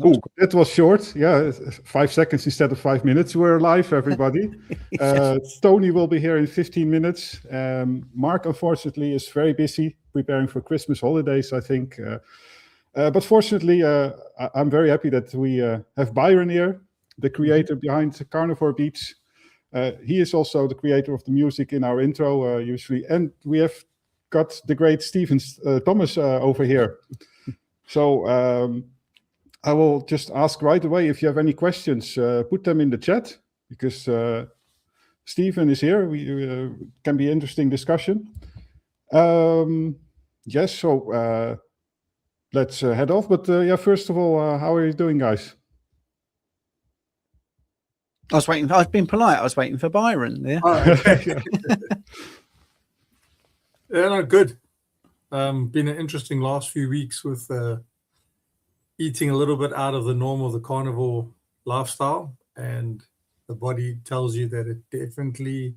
Oh, that was short. Yeah, 5 seconds instead of 5 minutes. We're live, everybody. Tony will be here in 15 minutes. Mark, unfortunately, is very busy preparing for Christmas holidays, I think. But fortunately, I'm very happy that we have Byron here, the creator behind Carnivore Beats. He is also the creator of the music in our intro, usually. And we have got the great Stephen Thomas over here. So I will just ask right away if you have any questions, put them in the chat, because Stephen is here. We can be interesting discussion. Yes, so let's head off. But yeah, first of all, how are you doing, guys? I was waiting. I've been polite. I was waiting for Byron there. Oh, okay. Yeah, no, good. Been an interesting last few weeks with eating a little bit out of the norm of the carnivore lifestyle, and the body tells you that it definitely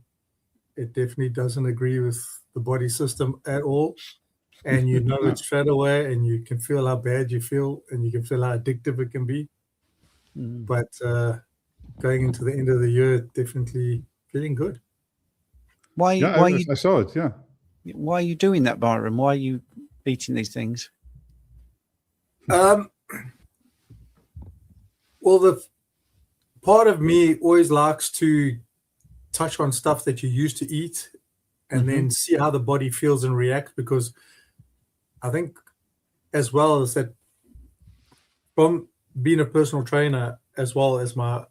doesn't agree with the body system at all, and you know it straight away, and you can feel how bad you feel, and you can feel how addictive it can be. But going into the end of the year, definitely feeling good. I saw it. Yeah. Why are you doing that, Byron? Why are you eating these things? Well, the part of me always likes to touch on stuff that you used to eat and then see how the body feels and reacts, because I think, as well as that, from being a personal trainer, as well as one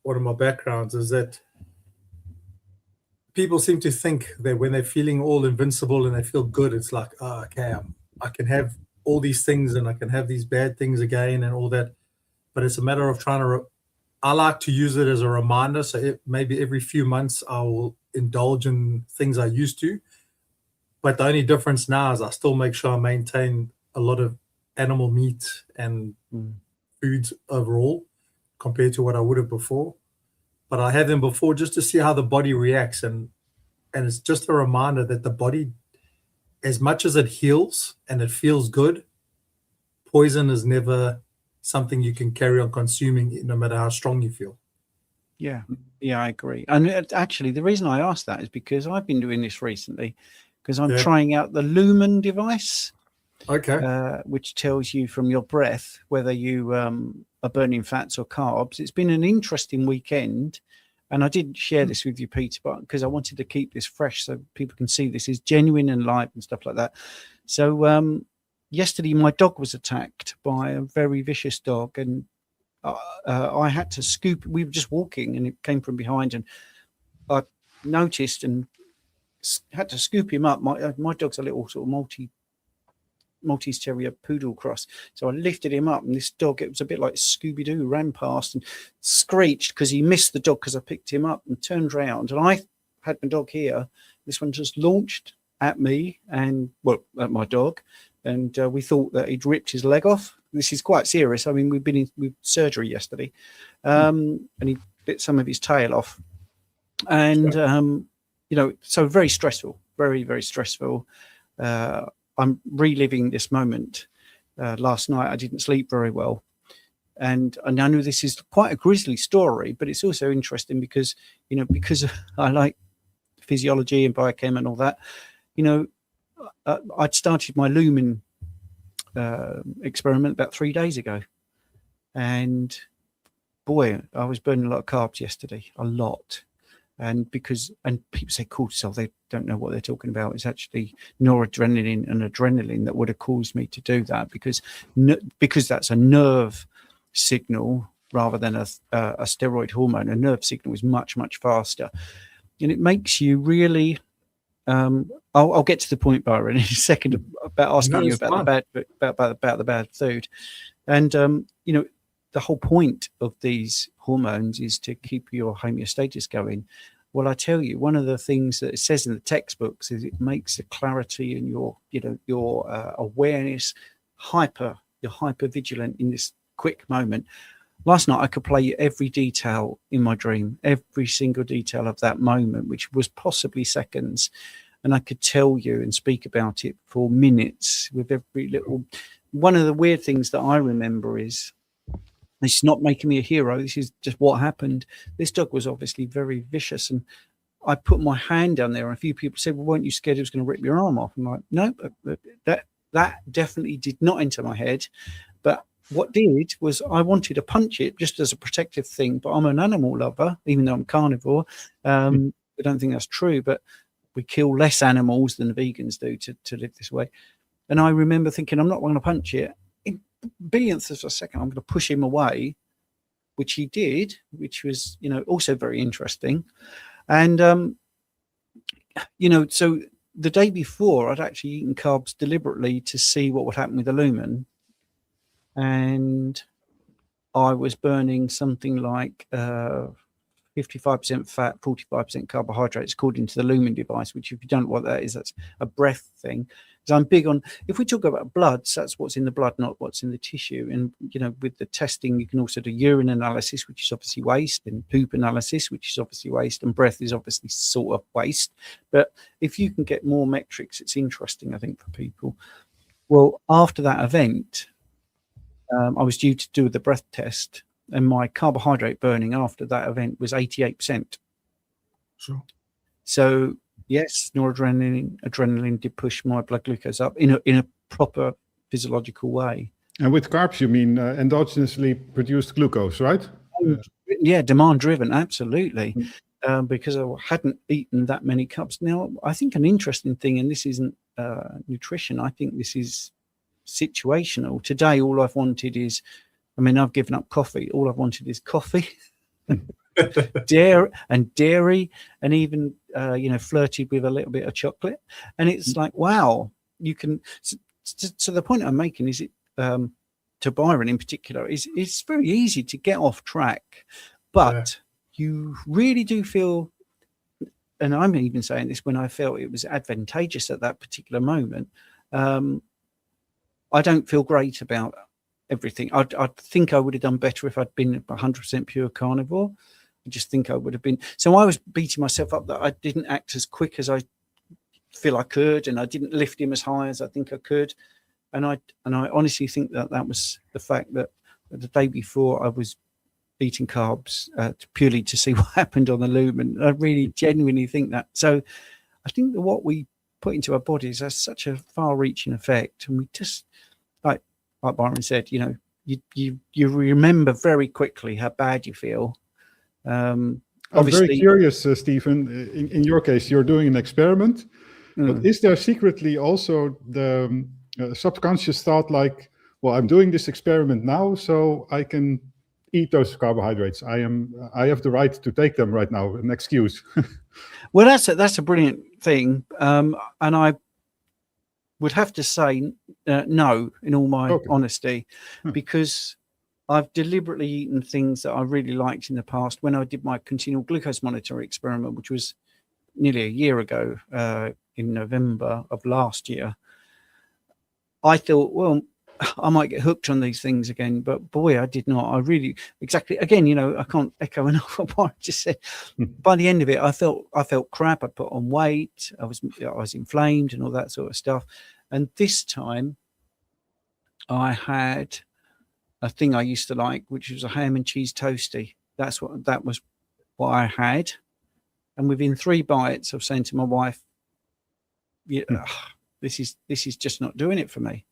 of my backgrounds, is that people seem to think that when they're feeling all invincible and they feel good, it's like, oh, okay, I can have all these things and I can have these bad things again and all that. But it's a matter of trying to, I like to use it as a reminder. So maybe every few months I will indulge in things I used to. But the only difference now is I still make sure I maintain a lot of animal meat and foods overall compared to what I would have before. But I have them before just to see how the body reacts. And it's just a reminder that the body, as much as it heals and it feels good, poison is never something you can carry on consuming, no matter how strong you feel. Yeah, I agree. And actually, the reason I asked that is because I've been doing this recently, because I'm trying out the Lumen device, which tells you from your breath whether you are burning fats or carbs. It's been an interesting weekend, and I did share this with you, Peter, but because I wanted to keep this fresh so people can see this is genuine and live and stuff like that. So yesterday, my dog was attacked by a very vicious dog, and I had to scoop. We were just walking, and it came from behind, and I noticed and had to scoop him up. My dog's a little sort of Maltese Terrier poodle cross, so I lifted him up, and this dog, it was a bit like Scooby-Doo, ran past and screeched because he missed the dog because I picked him up, and turned round, and I had my dog here. This one just launched at me and at my dog. And we thought that he'd ripped his leg off. This is quite serious. I mean, we've been in with surgery yesterday, and he bit some of his tail off. And, so very stressful, very, very stressful. I'm reliving this moment. Last night, I didn't sleep very well. And I know this is quite a grisly story, but it's also interesting because I like physiology and biochem and all that, I'd started my Lumen experiment about 3 days ago, and boy, I was burning a lot of carbs yesterday, a lot. And people say cortisol, they don't know what they're talking about. It's actually noradrenaline and adrenaline that would have caused me to do that, because that's a nerve signal rather than a steroid hormone. A nerve signal is much, much faster, and it makes you really. I'll get to the point, Byron, in a second about asking you about the bad food, and the whole point of these hormones is to keep your homeostasis going. Well, I tell you, one of the things that it says in the textbooks is it makes the clarity and your awareness hyper vigilant in this quick moment. Last night, I could play you every detail in my dream, every single detail of that moment, which was possibly seconds. And I could tell you and speak about it for minutes with every little. One of the weird things that I remember is This is not making me a hero. This is just what happened. This dog was obviously very vicious, and I put my hand down there, and a few people said, well, weren't you scared it was going to rip your arm off? I'm like, no, that definitely did not enter my head. But what did was I wanted to punch it just as a protective thing, but I'm an animal lover, even though I'm carnivore. I don't think that's true, but we kill less animals than the vegans do to live this way. And I remember thinking, I'm not going to punch it. In billionths of a second, I'm going to push him away, which he did, which was, also very interesting. And, so the day before, I'd actually eaten carbs deliberately to see what would happen with the lumen. And I was burning something like 55% fat, 45% carbohydrates, according to the lumen device, which if you don't know what that is, that's a breath thing. Because I'm big on, if we talk about bloods, that's what's in the blood, not what's in the tissue. And, with the testing, you can also do urine analysis, which is obviously waste, and poop analysis, which is obviously waste, and breath is obviously sort of waste. But if you can get more metrics, it's interesting, I think, for people. Well, after that event, I was due to do the breath test, and my carbohydrate burning after that event was 88%. Sure. So yes, adrenaline did push my blood glucose up in a proper physiological way. And with carbs, you mean endogenously produced glucose, right? Yeah, demand driven, absolutely. Because I hadn't eaten that many cups. Now, I think an interesting thing, and this isn't nutrition, I think this is situational. Today, all I've wanted is, I've given up coffee. All I've wanted is coffee, dairy, and even flirted with a little bit of chocolate. And it's like, wow, you can. So the point I'm making is, to Byron in particular, is it's very easy to get off track, but you really do feel. And I'm even saying this when I felt it was advantageous at that particular moment. I don't feel great about everything. I think I would have done better if I'd been 100% pure carnivore. I just think I would have been. So I was beating myself up that I didn't act as quick as I feel I could, and I didn't lift him as high as I think I could. And I honestly think that was the fact that the day before I was eating carbs purely to see what happened on the lumen. I really genuinely think that. So I think that what we put into our bodies has such a far-reaching effect, and we just like Byron said, you remember very quickly how bad you feel. I'm very curious, Stephen. In your case, you're doing an experiment, but is there secretly also the subconscious thought like, well, I'm doing this experiment now, so I can eat those carbohydrates. I have the right to take them right now. An excuse. Well, that's a brilliant thing, and I would have to say no, in all my honesty, because I've deliberately eaten things that I really liked in the past. When I did my continual glucose monitor experiment, which was nearly a year ago, in November of last year, I thought, well, I might get hooked on these things again, but boy, I did not. I really, exactly, again, I can't echo enough what I just said. By the end of it, I felt crap. I put on weight. I was inflamed and all that sort of stuff. And this time I had a thing I used to like, which was a ham and cheese toasty. That was what I had. And within 3 bites of saying to my wife, this is just not doing it for me.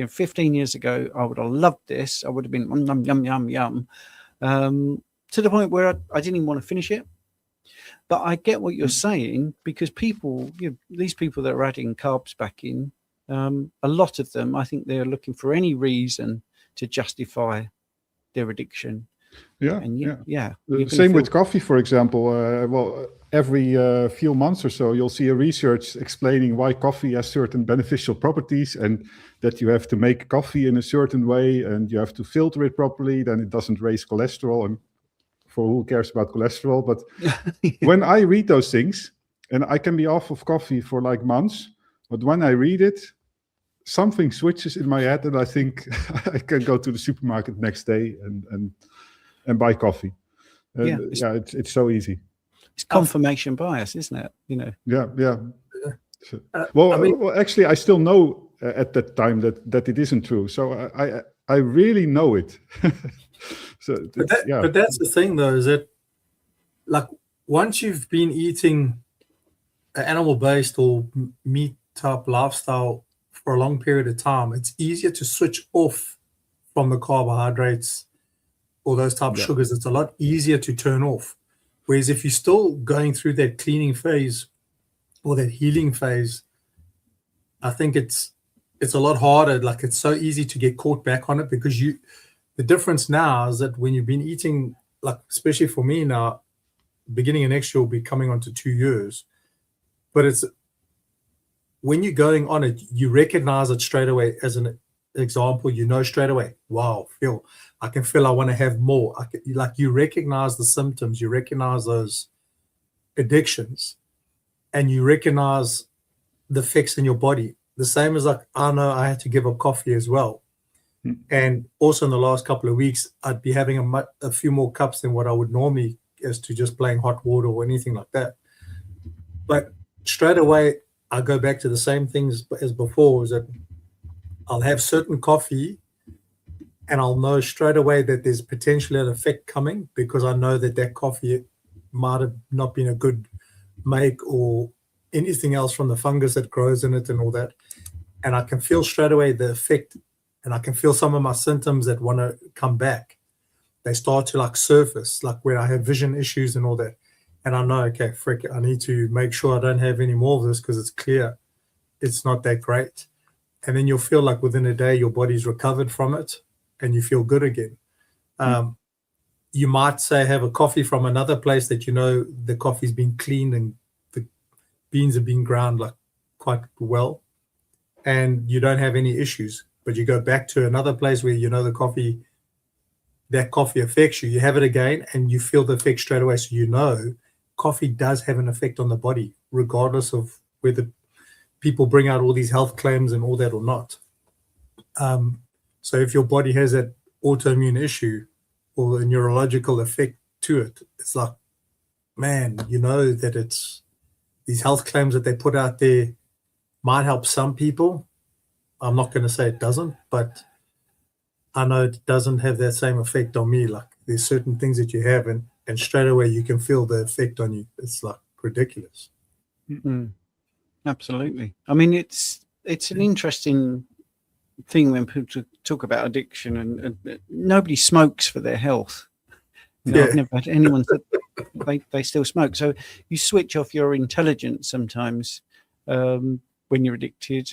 15 years ago, I would have loved this. I would have been yum, yum, to the point where I didn't even want to finish it. But I get what you're saying, because people, these people that are adding carbs back in, a lot of them, I think they're looking for any reason to justify their addiction. Same with coffee, for example. Well, every few months or so, you'll see a research explaining why coffee has certain beneficial properties, and that you have to make coffee in a certain way, and you have to filter it properly, then it doesn't raise cholesterol. And for who cares about cholesterol? But when I read those things, and I can be off of coffee for like months, but when I read it, something switches in my head, and I think I can go to the supermarket next day and buy coffee. It's so easy. It's confirmation bias, isn't it? Yeah. Well, actually, I still know at that time that it isn't true. So I really know it. So but that's the thing, though, is that like once you've been eating an animal-based or meat-type lifestyle for a long period of time, it's easier to switch off from the carbohydrates or those type of sugars. It's a lot easier to turn off. Whereas if you're still going through that cleaning phase or that healing phase, I think it's a lot harder. Like it's so easy to get caught back on it because the difference now is that when you've been eating, like especially for me now, beginning of next year will be coming on to 2 years. But it's when you're going on it, you recognize it straight away. As an example, you know straight away, wow, I can feel I want to have more. You recognize the symptoms, you recognize those addictions, and you recognize the effects in your body. The same as like, I know I had to give up coffee as well. And also in the last couple of weeks, I'd be having a few more cups than what I would normally, as to just plain hot water or anything like that. But straight away, I go back to the same things as before, is that I'll have certain coffee and I'll know straight away that there's potentially an effect coming because I know that coffee might have not been a good make or anything else from the fungus that grows in it and all that. And I can feel straight away the effect, and I can feel some of my symptoms that want to come back. They start to like surface, like where I have vision issues and all that. And I know, okay, frick, I need to make sure I don't have any more of this because it's clear it's not that great. And then you'll feel like within a day your body's recovered from it and you feel good again. You might say have a coffee from another place that you know the coffee's been cleaned and the beans have been ground like quite well and you don't have any issues. But you go back to another place where you know that coffee affects you. You have it again and you feel the effect straight away. So you know coffee does have an effect on the body, regardless of whether people bring out all these health claims and all that or not. So if your body has that autoimmune issue or a neurological effect to it, it's like, man, you know that it's these health claims that they put out there might help some people. I'm not going to say it doesn't, but I know it doesn't have that same effect on me. Like there's certain things that you have and straight away you can feel the effect on you. It's like ridiculous. Mm-hmm. Absolutely. I mean, it's an interesting thing when people talk about addiction and nobody smokes for their health. I've never had anyone that they still smoke. So you switch off your intelligence sometimes when you're addicted.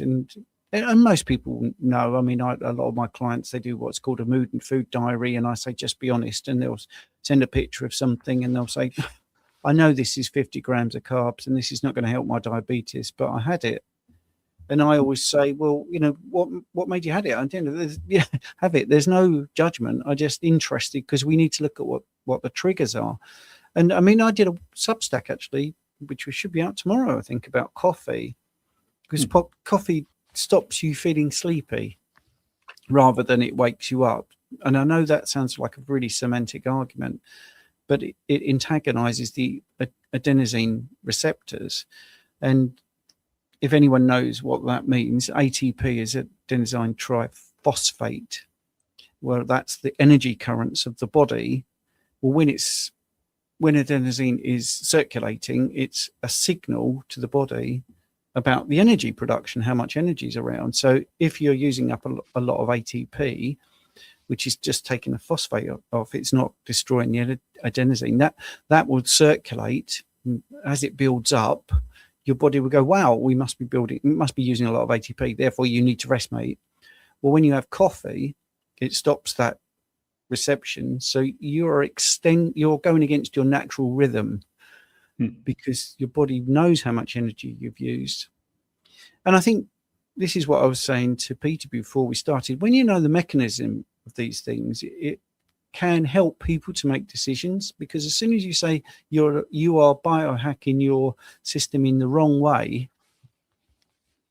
And most people know, I mean, a lot of my clients, they do what's called a mood and food diary. And I say, just be honest. And they'll send a picture of something and they'll say, I know this is 50 grams of carbs and this is not going to help my diabetes, but I had it. And I always say, well, you know, what made you have it? Have it. There's no judgment. I'm just interested because we need to look at what the triggers are. And I mean, I did a Substack actually, which we should be out tomorrow, I think, about coffee, because coffee stops you feeling sleepy rather than it wakes you up. And I know that sounds like a really semantic argument, but it antagonizes the adenosine receptors. And if anyone knows what that means, ATP is adenosine triphosphate. Well, that's the energy currents of the body. Well, when adenosine is circulating, it's a signal to the body about the energy production, how much energy is around. So if you're using up a lot of ATP, which is just taking the phosphate off, it's not destroying the adenosine, that will circulate. As it builds up, your body will go, wow, we must be using a lot of ATP, therefore you need to rest, mate. Well, when you have coffee, it stops that reception. So you're going against your natural rhythm because your body knows how much energy you've used. And I think this is what I was saying to Peter before we started. When you know the mechanism of these things, it can help people to make decisions, because as soon as you say you are biohacking your system in the wrong way,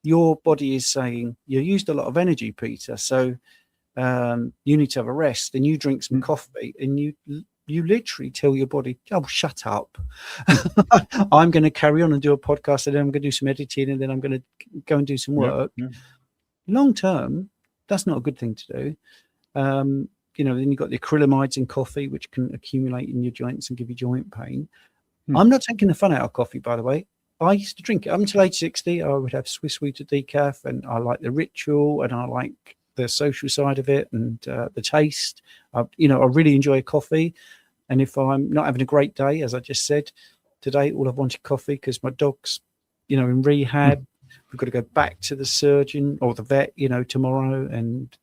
your body is saying you used a lot of energy, Peter, so you need to have a rest, and you drink some coffee and you literally tell your body, oh, shut up. I'm going to carry on and do a podcast, and then I'm going to do some editing, and then I'm going to go and do some work. Long term, that's not a good thing to do. You know, then you've got the acrylamides in coffee, which can accumulate in your joints and give you joint pain. Hmm. I'm not taking the fun out of coffee, by the way. I used to drink it up until age 60. I would have Swiss Water decaf, and I like the ritual, and I like the social side of it, and the taste. You know, I really enjoy coffee. And if I'm not having a great day, as I just said, today all I've wanted coffee because my dog's, you know, in rehab. We've got to go back to the surgeon or the vet, you know, tomorrow. And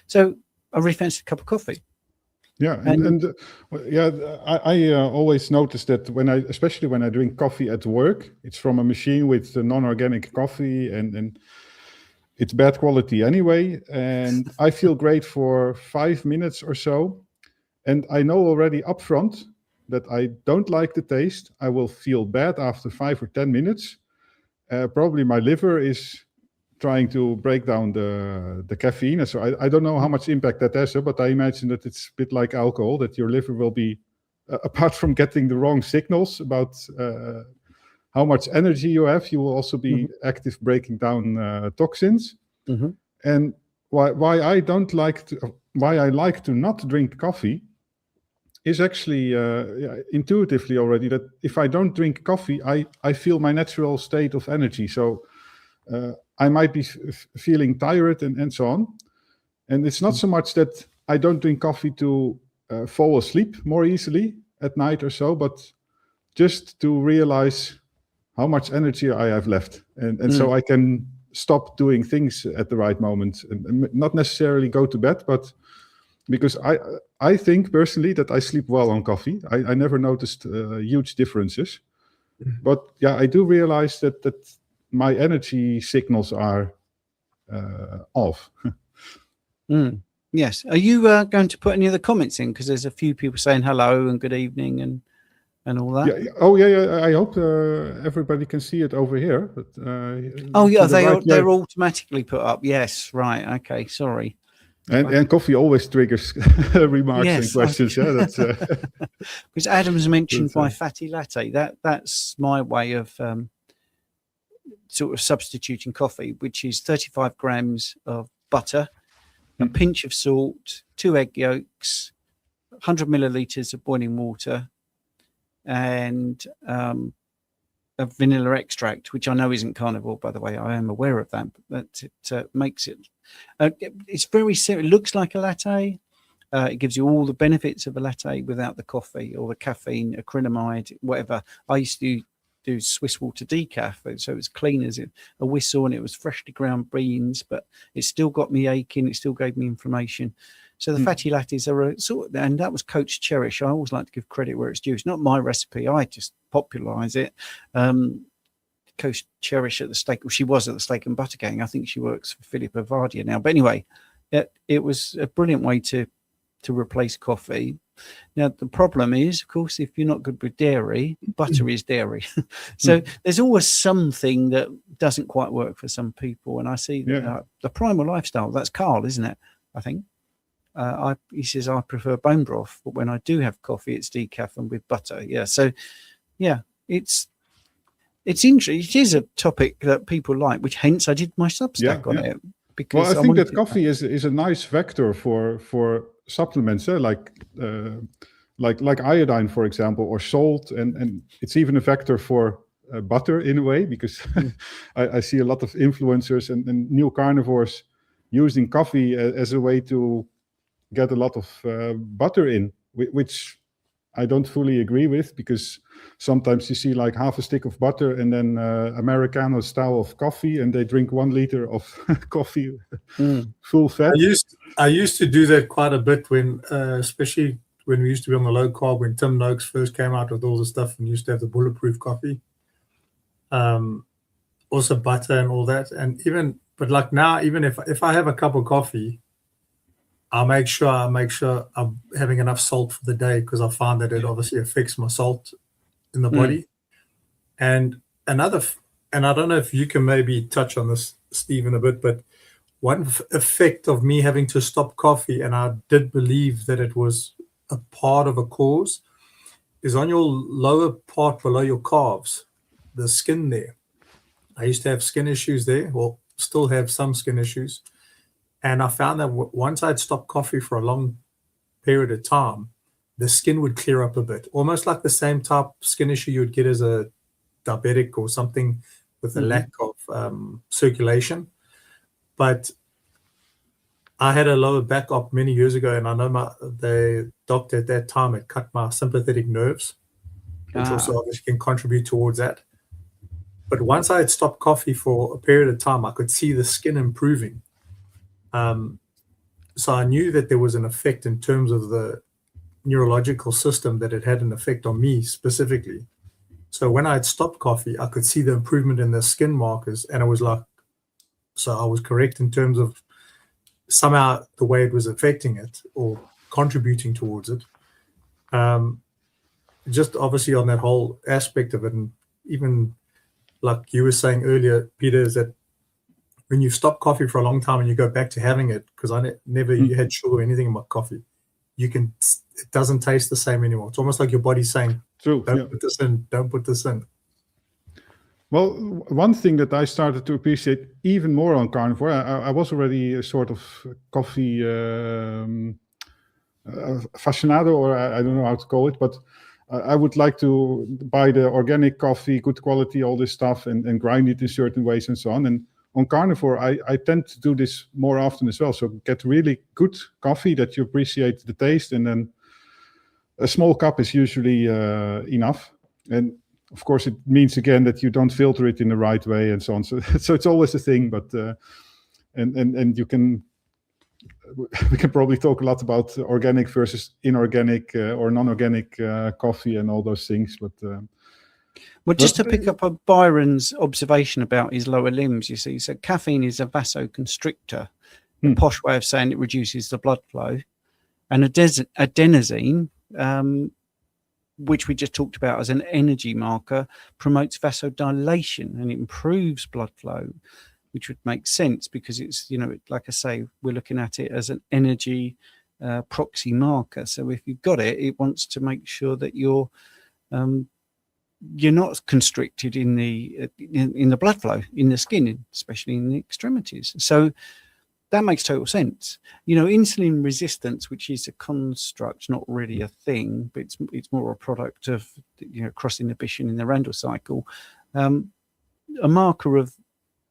so I really fancied a cup of coffee. Yeah, I always notice that especially when I drink coffee at work, it's from a machine with non-organic coffee, and it's bad quality anyway. And I feel great for 5 minutes or so, and I know already upfront that I don't like the taste. I will feel bad after 5 or 10 minutes. Probably my liver is trying to break down the caffeine. So I don't know how much impact that has, but I imagine that it's a bit like alcohol, that your liver will be, apart from getting the wrong signals about how much energy you have, you will also be active breaking down toxins. And why I like to not drink coffee is actually intuitively already that if I don't drink coffee, I feel my natural state of energy. So I might be feeling tired and so on. And it's not so much that I don't drink coffee to fall asleep more easily at night or so, but just to realize how much energy I have left. And so I can stop doing things at the right moment and not necessarily go to bed, but because I think personally that I sleep well on coffee. I never noticed huge differences. But yeah, I do realize that my energy signals are off. Yes. Are you going to put any other comments in? Because there's a few people saying hello and good evening and all that. Yeah. Oh, yeah. I hope everybody can see it over here. But, they're automatically put up. Yes. Right. Okay. Sorry. And coffee always triggers remarks and questions. Yeah, that's because Adam's mentioned my fatty latte. That's my way of sort of substituting coffee, which is 35 grams of butter, a pinch of salt, 2 egg yolks, 100 milliliters of boiling water, and a vanilla extract, which I know isn't carnivore, by the way. I am aware of that, but it makes it. It's very simple. It looks like a latte. It gives you all the benefits of a latte without the coffee or the caffeine, acrylamide, whatever. I used to do Swiss Water decaf, so it was clean as a whistle, and it was freshly ground beans, but it still got me aching. It still gave me inflammation. So the fatty lattes are a sort of, and that was Coach Cherish. I always like to give credit where it's due. It's not my recipe. I just popularize it. Coach Cherish at the steak, well, she was at the Steak and Butter Gang. I think she works for Philippa Vardia now. But anyway, it was a brilliant way to replace coffee. Now, the problem is, of course, if you're not good with dairy, butter is dairy. So there's always something that doesn't quite work for some people. And I see that the primal lifestyle, that's Carl, isn't it? I think. He says, I prefer bone broth, but when I do have coffee, it's decaf and with butter. Yeah. So, yeah, it's interesting. It is a topic that people like, which hence I did my Substack on it. Because I think that coffee is a nice vector for supplements, like iodine, for example, or salt, and it's even a vector for butter in a way, because I see a lot of influencers and new carnivores using coffee as a way to get a lot of butter in, which I don't fully agree with, because sometimes you see like half a stick of butter and then Americano style of coffee, and they drink 1 liter of coffee full fat. I used to do that quite a bit when, especially when we used to be on the low carb, when Tim Noakes first came out with all the stuff and used to have the bulletproof coffee. Also butter and all that. But like now, even if I have a cup of coffee, I'll make sure I'm having enough salt for the day, because I find that it obviously affects my salt in the body. And I don't know if you can maybe touch on this, Stephen, a bit, but one effect of me having to stop coffee, and I did believe that it was a part of a cause, is on your lower part below your calves, the skin there. I used to have skin issues there, well, still have some skin issues. And I found that once I'd stopped coffee for a long period of time, the skin would clear up a bit, almost like the same type of skin issue you would get as a diabetic or something with a lack of circulation. But I had a lower back op many years ago, and I know the doctor at that time had cut my sympathetic nerves, which also obviously can contribute towards that. But once I had stopped coffee for a period of time, I could see the skin improving. So I knew that there was an effect in terms of the neurological system, that it had an effect on me specifically. So when I had stopped coffee, I could see the improvement in the skin markers, and it was like, so I was correct in terms of somehow the way it was affecting it or contributing towards it. Just obviously on that whole aspect of it, and even like you were saying earlier, Peter, is that when you stop coffee for a long time and you go back to having it, because I never had sugar or anything in my coffee, it doesn't taste the same anymore. It's almost like your body's saying, True, don't put this in, don't put this in. Well, one thing that I started to appreciate even more on carnivore, I was already a sort of coffee aficionado, or I don't know how to call it, but I would like to buy the organic coffee, good quality, all this stuff, and grind it in certain ways and so on. And on carnivore, I tend to do this more often as well. So get really good coffee that you appreciate the taste, and then a small cup is usually enough. And of course, it means again that you don't filter it in the right way and so on. So it's always a thing, but and you can. We can probably talk a lot about organic versus inorganic or non-organic coffee and all those things, but well, just to pick up on Byron's observation about his lower limbs, you see, so caffeine is a vasoconstrictor, the posh way of saying it reduces the blood flow, and adenosine, which we just talked about as an energy marker, promotes vasodilation and it improves blood flow, which would make sense because it's, like I say, we're looking at it as an energy proxy marker. So if you've got it, it wants to make sure that you're not constricted in the blood flow, in the skin, especially in the extremities. So that makes total sense. Insulin resistance, which is a construct, not really a thing, but it's more a product of cross inhibition in the Randall cycle. A marker of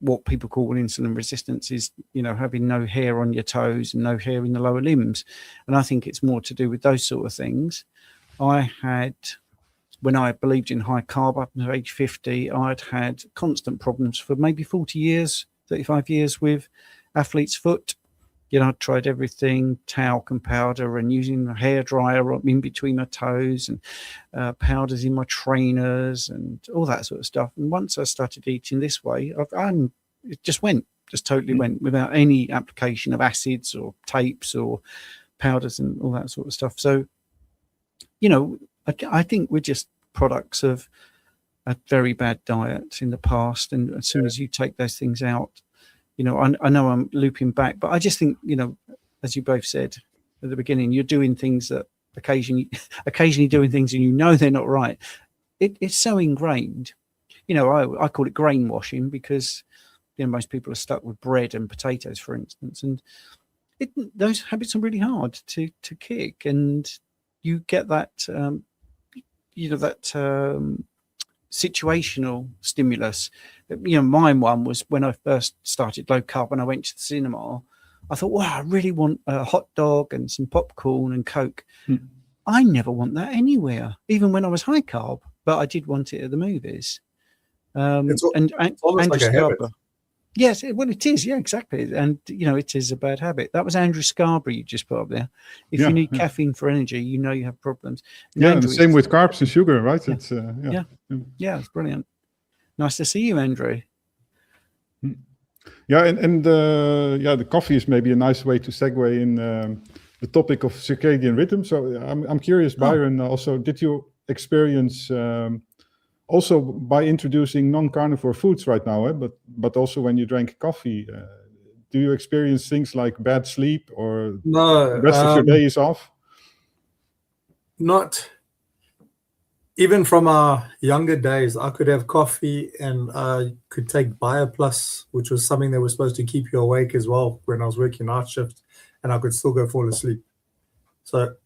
what people call insulin resistance is, having no hair on your toes and no hair in the lower limbs. And I think it's more to do with those sort of things. When I believed in high carb up to age 50, I'd had constant problems for maybe 40 years, 35 years with athlete's foot. I'd tried everything, talc and powder, and using a hairdryer in between my toes, and powders in my trainers and all that sort of stuff. And once I started eating this way, it just totally went without any application of acids or tapes or powders and all that sort of stuff. So, I think we're just products of a very bad diet in the past. And as soon as you take those things out, I know I'm looping back, but I just think, as you both said at the beginning, you're doing things that occasionally doing things and they're not right. It's so ingrained. I call it grain washing because most people are stuck with bread and potatoes, for instance, and those habits are really hard to kick, and you get that situational stimulus. Mine one was when I first started low carb and I went to the cinema. I thought, wow, I really want a hot dog and some popcorn and Coke. I never want that anywhere, even when I was high carb, but I did want it at the movies. It's almost like a habit. Yes, well, it is. Yeah, exactly. And, it is a bad habit. That was Andrew Scarborough you just put up there. If you need caffeine for energy, you have problems. And and the same with carbs and sugar, right? Yeah. It's it's brilliant. Nice to see you, Andrew. Yeah, and the coffee is maybe a nice way to segue in the topic of circadian rhythm. So I'm curious, Byron, also, did you experience also by introducing non-carnivore foods right now, but also when you drank coffee, do you experience things like bad sleep or no, the rest of your day is off? Not even from our younger days, I could have coffee and I could take BioPlus, which was something that was supposed to keep you awake as well when I was working night shift, and I could still go fall asleep. So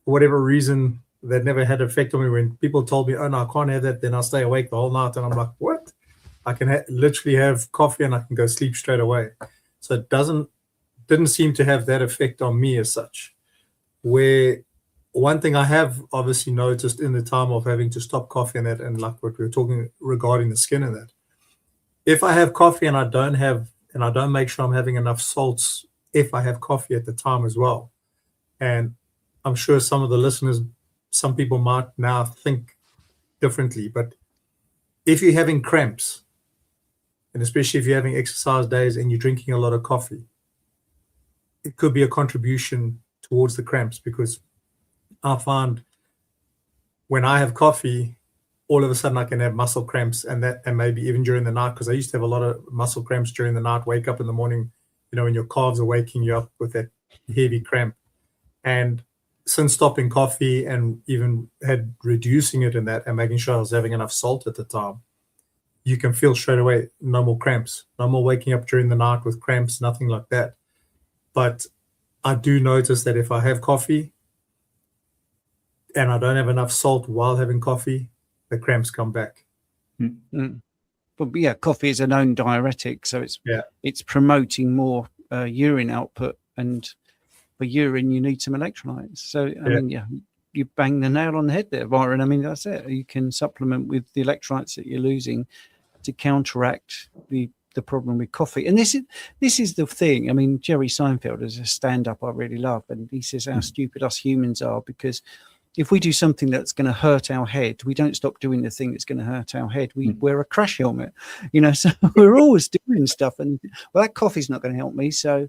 for whatever reason, that never had effect on me. When people told me, oh no, I can't have that, then I'll stay awake the whole night. And I'm like, what? I can literally have coffee and I can go sleep straight away. So it didn't seem to have that effect on me as such. Where one thing I have obviously noticed in the time of having to stop coffee and that, and like what we were talking regarding the skin and that, if I have coffee and I don't make sure I'm having enough salts if I have coffee at the time as well. And I'm sure some of the listeners, some people might now think differently, but if you're having cramps, and especially if you're having exercise days and you're drinking a lot of coffee, it could be a contribution towards the cramps, because I find when I have coffee, all of a sudden I can have muscle cramps, and maybe even during the night, because I used to have a lot of muscle cramps during the night, wake up in the morning, when your calves are waking you up with that heavy cramp. And since stopping coffee and even had reducing it in that and making sure I was having enough salt at the time, you can feel straight away no more cramps, no more waking up during the night with cramps, nothing like that. But I do notice that if I have coffee and I don't have enough salt while having coffee, the cramps come back. Mm-hmm. But yeah, coffee is a known diuretic, so it's promoting more urine output, and for urine you need some electrolytes. So I mean, you bang the nail on the head there, Byron. I mean, that's it. You can supplement with the electrolytes that you're losing to counteract the problem with coffee. And this is the thing. I mean, Jerry Seinfeld is a stand-up I really love, and he says how stupid us humans are, because if we do something that's going to hurt our head, we don't stop doing the thing that's going to hurt our head. We wear a crash helmet, so we're always doing stuff. And well, that coffee's not going to help me, so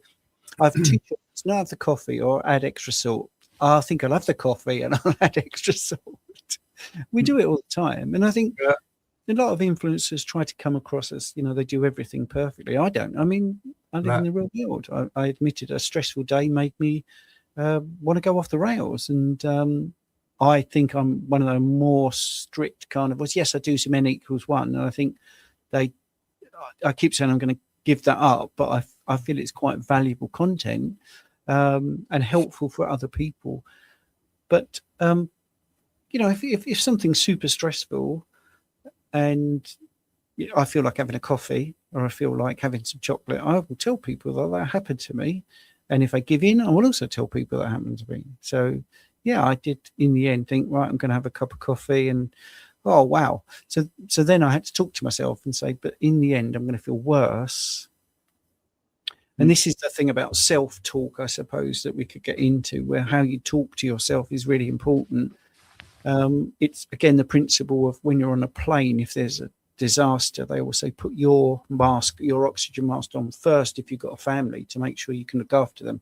I have 2 choices: not have the coffee or add extra salt. I think I'll have the coffee and I'll add extra salt. We do it all the time, and I think a lot of influencers try to come across as they do everything perfectly. I don't. I mean, I live in the real world. I admitted a stressful day made me want to go off the rails, and I think I'm one of the more strict carnivores. Yes, I do some N equals 1, and I think I keep saying I'm going to give that up, but I feel it's quite valuable content and helpful for other people. But if something's super stressful and I feel like having a coffee or I feel like having some chocolate, I will tell people that happened to me. And if I give in, I will also tell people that happened to me. So yeah, I did in the end think, right, I'm going to have a cup of coffee, and oh wow. So then I had to talk to myself and say, but in the end, I'm going to feel worse. And this is the thing about self-talk, I suppose, that we could get into, where how you talk to yourself is really important. It's again the principle of when you're on a plane, if there's a disaster, they always say put your oxygen mask on first if you've got a family, to make sure you can look after them.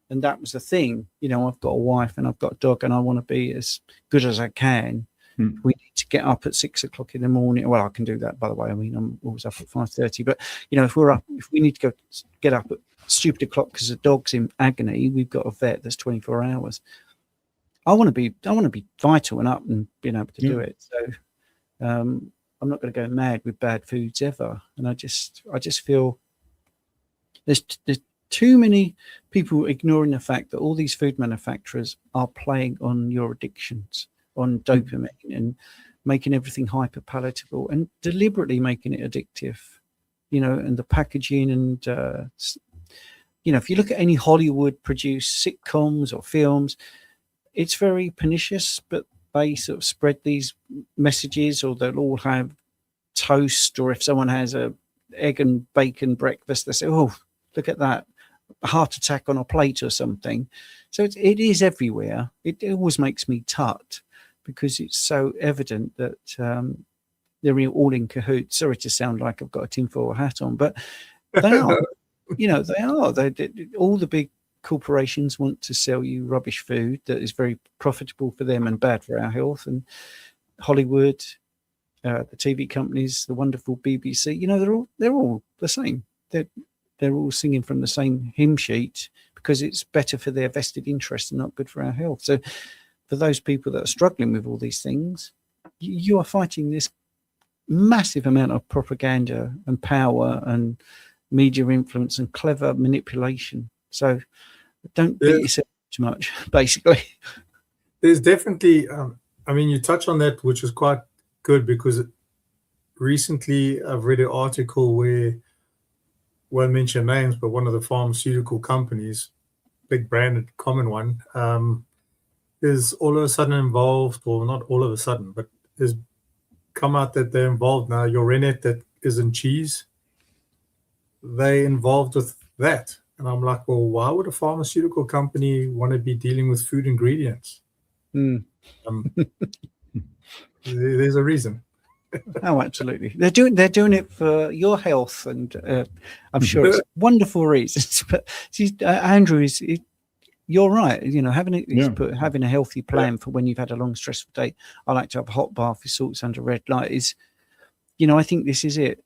And that was the thing. I've got a wife and I've got a dog, and I want to be as good as I can. We need to get up at 6 o'clock in the morning. Well, I can do that, by the way. I mean, I'm always up at 5:30. But if we need to get up at stupid o'clock because the dog's in agony, we've got a vet that's 24 hours. I want to be vital and up and being able to do it. So I'm not going to go mad with bad foods ever. And I just feel there's too many people ignoring the fact that all these food manufacturers are playing on your addictions, on dopamine, and making everything hyper palatable and deliberately making it addictive, and the packaging. And if you look at any Hollywood produced sitcoms or films, it's very pernicious, but they sort of spread these messages, or they'll all have toast, or if someone has a egg and bacon breakfast, they say, oh, look at that, a heart attack on a plate or something. So it is everywhere. It always makes me tut, because it's so evident that they're all in cahoots. Sorry to sound like I've got a tinfoil hat on, but they are. They are. All the big corporations want to sell you rubbish food that is very profitable for them and bad for our health. And Hollywood, the TV companies, the wonderful BBC, they're all the same. They're all singing from the same hymn sheet, because it's better for their vested interest and not good for our health. So for those people that are struggling with all these things, you are fighting this massive amount of propaganda and power and media influence and clever manipulation. So don't beat yourself too much, basically. There's definitely, I mean, you touch on that, which is quite good, because recently I've read an article where, won't mention names, but one of the pharmaceutical companies, big branded common one, is all of a sudden involved, or not all of a sudden, but has come out that they're involved now. Your rennet that isn't cheese, they involved with that. And I'm like, well, why would a pharmaceutical company want to be dealing with food ingredients? There's a reason. Oh, absolutely. They're doing it for your health, and I'm sure it's wonderful reasons. But Andrew, you're right. You know, having a healthy plan for when you've had a long, stressful day. I like to have a hot bath with salts under red light. Is, you know, I think this is it.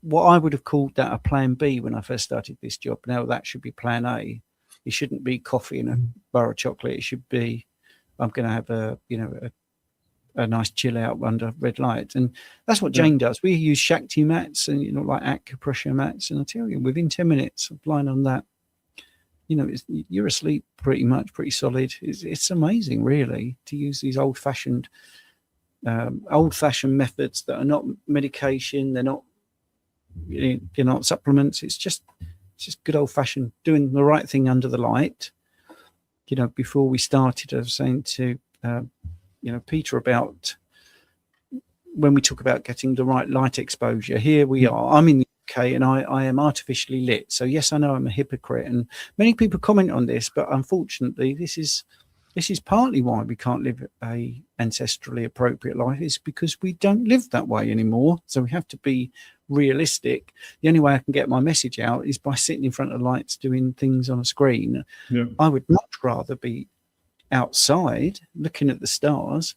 What I would have called that a plan B when I first started this job. Now that should be plan A. It shouldn't be coffee and a bar of chocolate. It should be, I'm going to have a nice chill out under red light. And that's what Jane does. We use Shakti mats and, you know, like acupressure mats. And I tell you, within 10 minutes of lying on that, you know, you're asleep pretty solid. It's amazing, really, to use these old-fashioned methods that are not medication. They're not supplements. It's just good old-fashioned doing the right thing under the light. You know, before we started, I was saying to Peter about when we talk about getting the right light exposure. Here we are. I'm in the UK and I am artificially lit. So yes, I know I'm a hypocrite, and many people comment on this, but unfortunately, this is partly why we can't live a ancestrally appropriate life, is because we don't live that way anymore. So we have to be realistic. The only way I can get my message out is by sitting in front of lights doing things on a screen. Yeah. I would much rather be outside looking at the stars,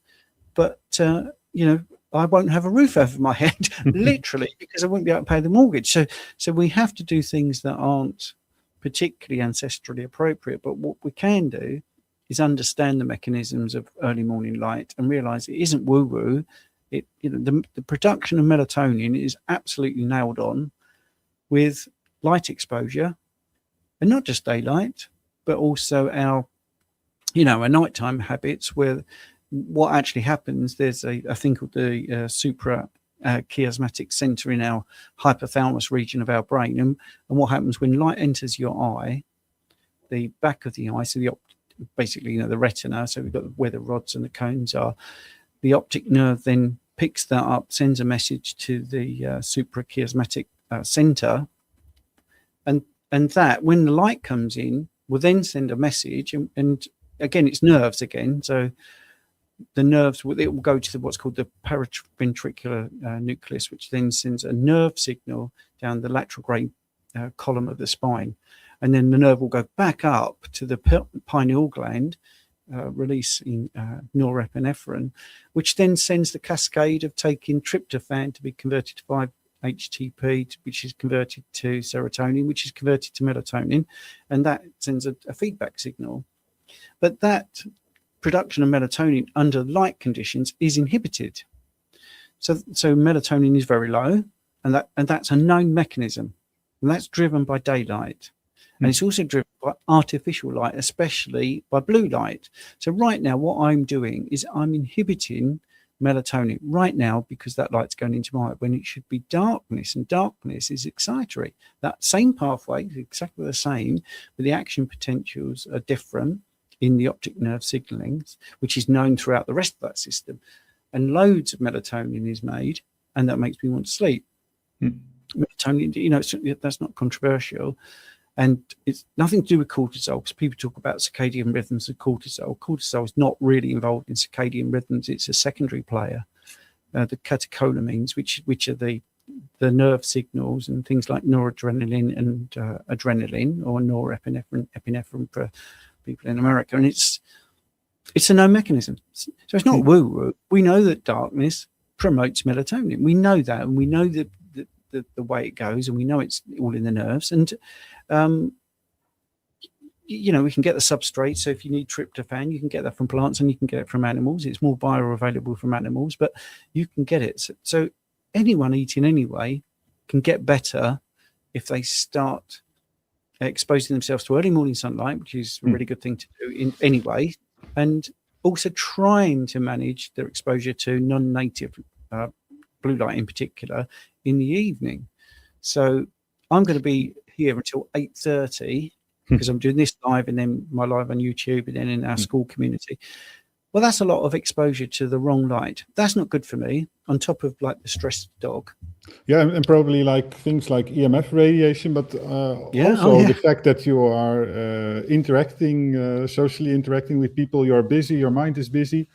but I won't have a roof over my head, literally, because I won't be able to pay the mortgage. So we have to do things that aren't particularly ancestrally appropriate. But what we can do is understand the mechanisms of early morning light and realize it isn't woo-woo. The production of melatonin is absolutely nailed on with light exposure, and not just daylight, but also our nighttime habits, where what actually happens, there's a thing called the suprachiasmatic center in our hypothalamus region of our brain. And what happens when light enters your eye, the back of the eye, so basically, the retina, so we've got where the rods and the cones are, the optic nerve then picks that up, sends a message to the suprachiasmatic center. And that, when the light comes in, will then send a message. And again, it's nerves again. So the nerves, it will go to what's called the paraventricular nucleus, which then sends a nerve signal down the lateral great column of the spine. And then the nerve will go back up to the pineal gland, releasing norepinephrine, which then sends the cascade of taking tryptophan to be converted to 5-HTP, which is converted to serotonin, which is converted to melatonin, and that sends a feedback signal. But that production of melatonin under light conditions is inhibited. So melatonin is very low, and that's a known mechanism, and that's driven by daylight. And it's also driven by artificial light, especially by blue light. So right now, what I'm doing is I'm inhibiting melatonin right now because that light's going into my eye when it should be darkness, and darkness is excitatory. That same pathway is exactly the same, but the action potentials are different in the optic nerve signaling, which is known throughout the rest of that system. And loads of melatonin is made, and that makes me want to sleep. Melatonin, that's not controversial. And it's nothing to do with cortisol, because people talk about circadian rhythms of cortisol. Cortisol is not really involved in circadian rhythms. It's a secondary player. The catecholamines, which are the nerve signals, and things like noradrenaline and adrenaline, or epinephrine for people in America. And it's a known mechanism. So it's not woo-woo. We know that darkness promotes melatonin. We know that, and we know that the way it goes, and we know it's all in the nerves. And we can get the substrate. So if you need tryptophan, you can get that from plants and you can get it from animals. It's more bioavailable from animals, but you can get it. So anyone eating anyway can get better if they start exposing themselves to early morning sunlight, which is a really good thing to do anyway, and also trying to manage their exposure to non-native blue light in particular in the evening. So I'm going to be here until 8:30 because I'm doing this live and then my live on YouTube and then in our school community. Well, that's a lot of exposure to the wrong light. That's not good for me, on top of like the stressed dog. Yeah, and probably like things like EMF radiation, but also the fact that you are socially interacting with people, you're busy, your mind is busy.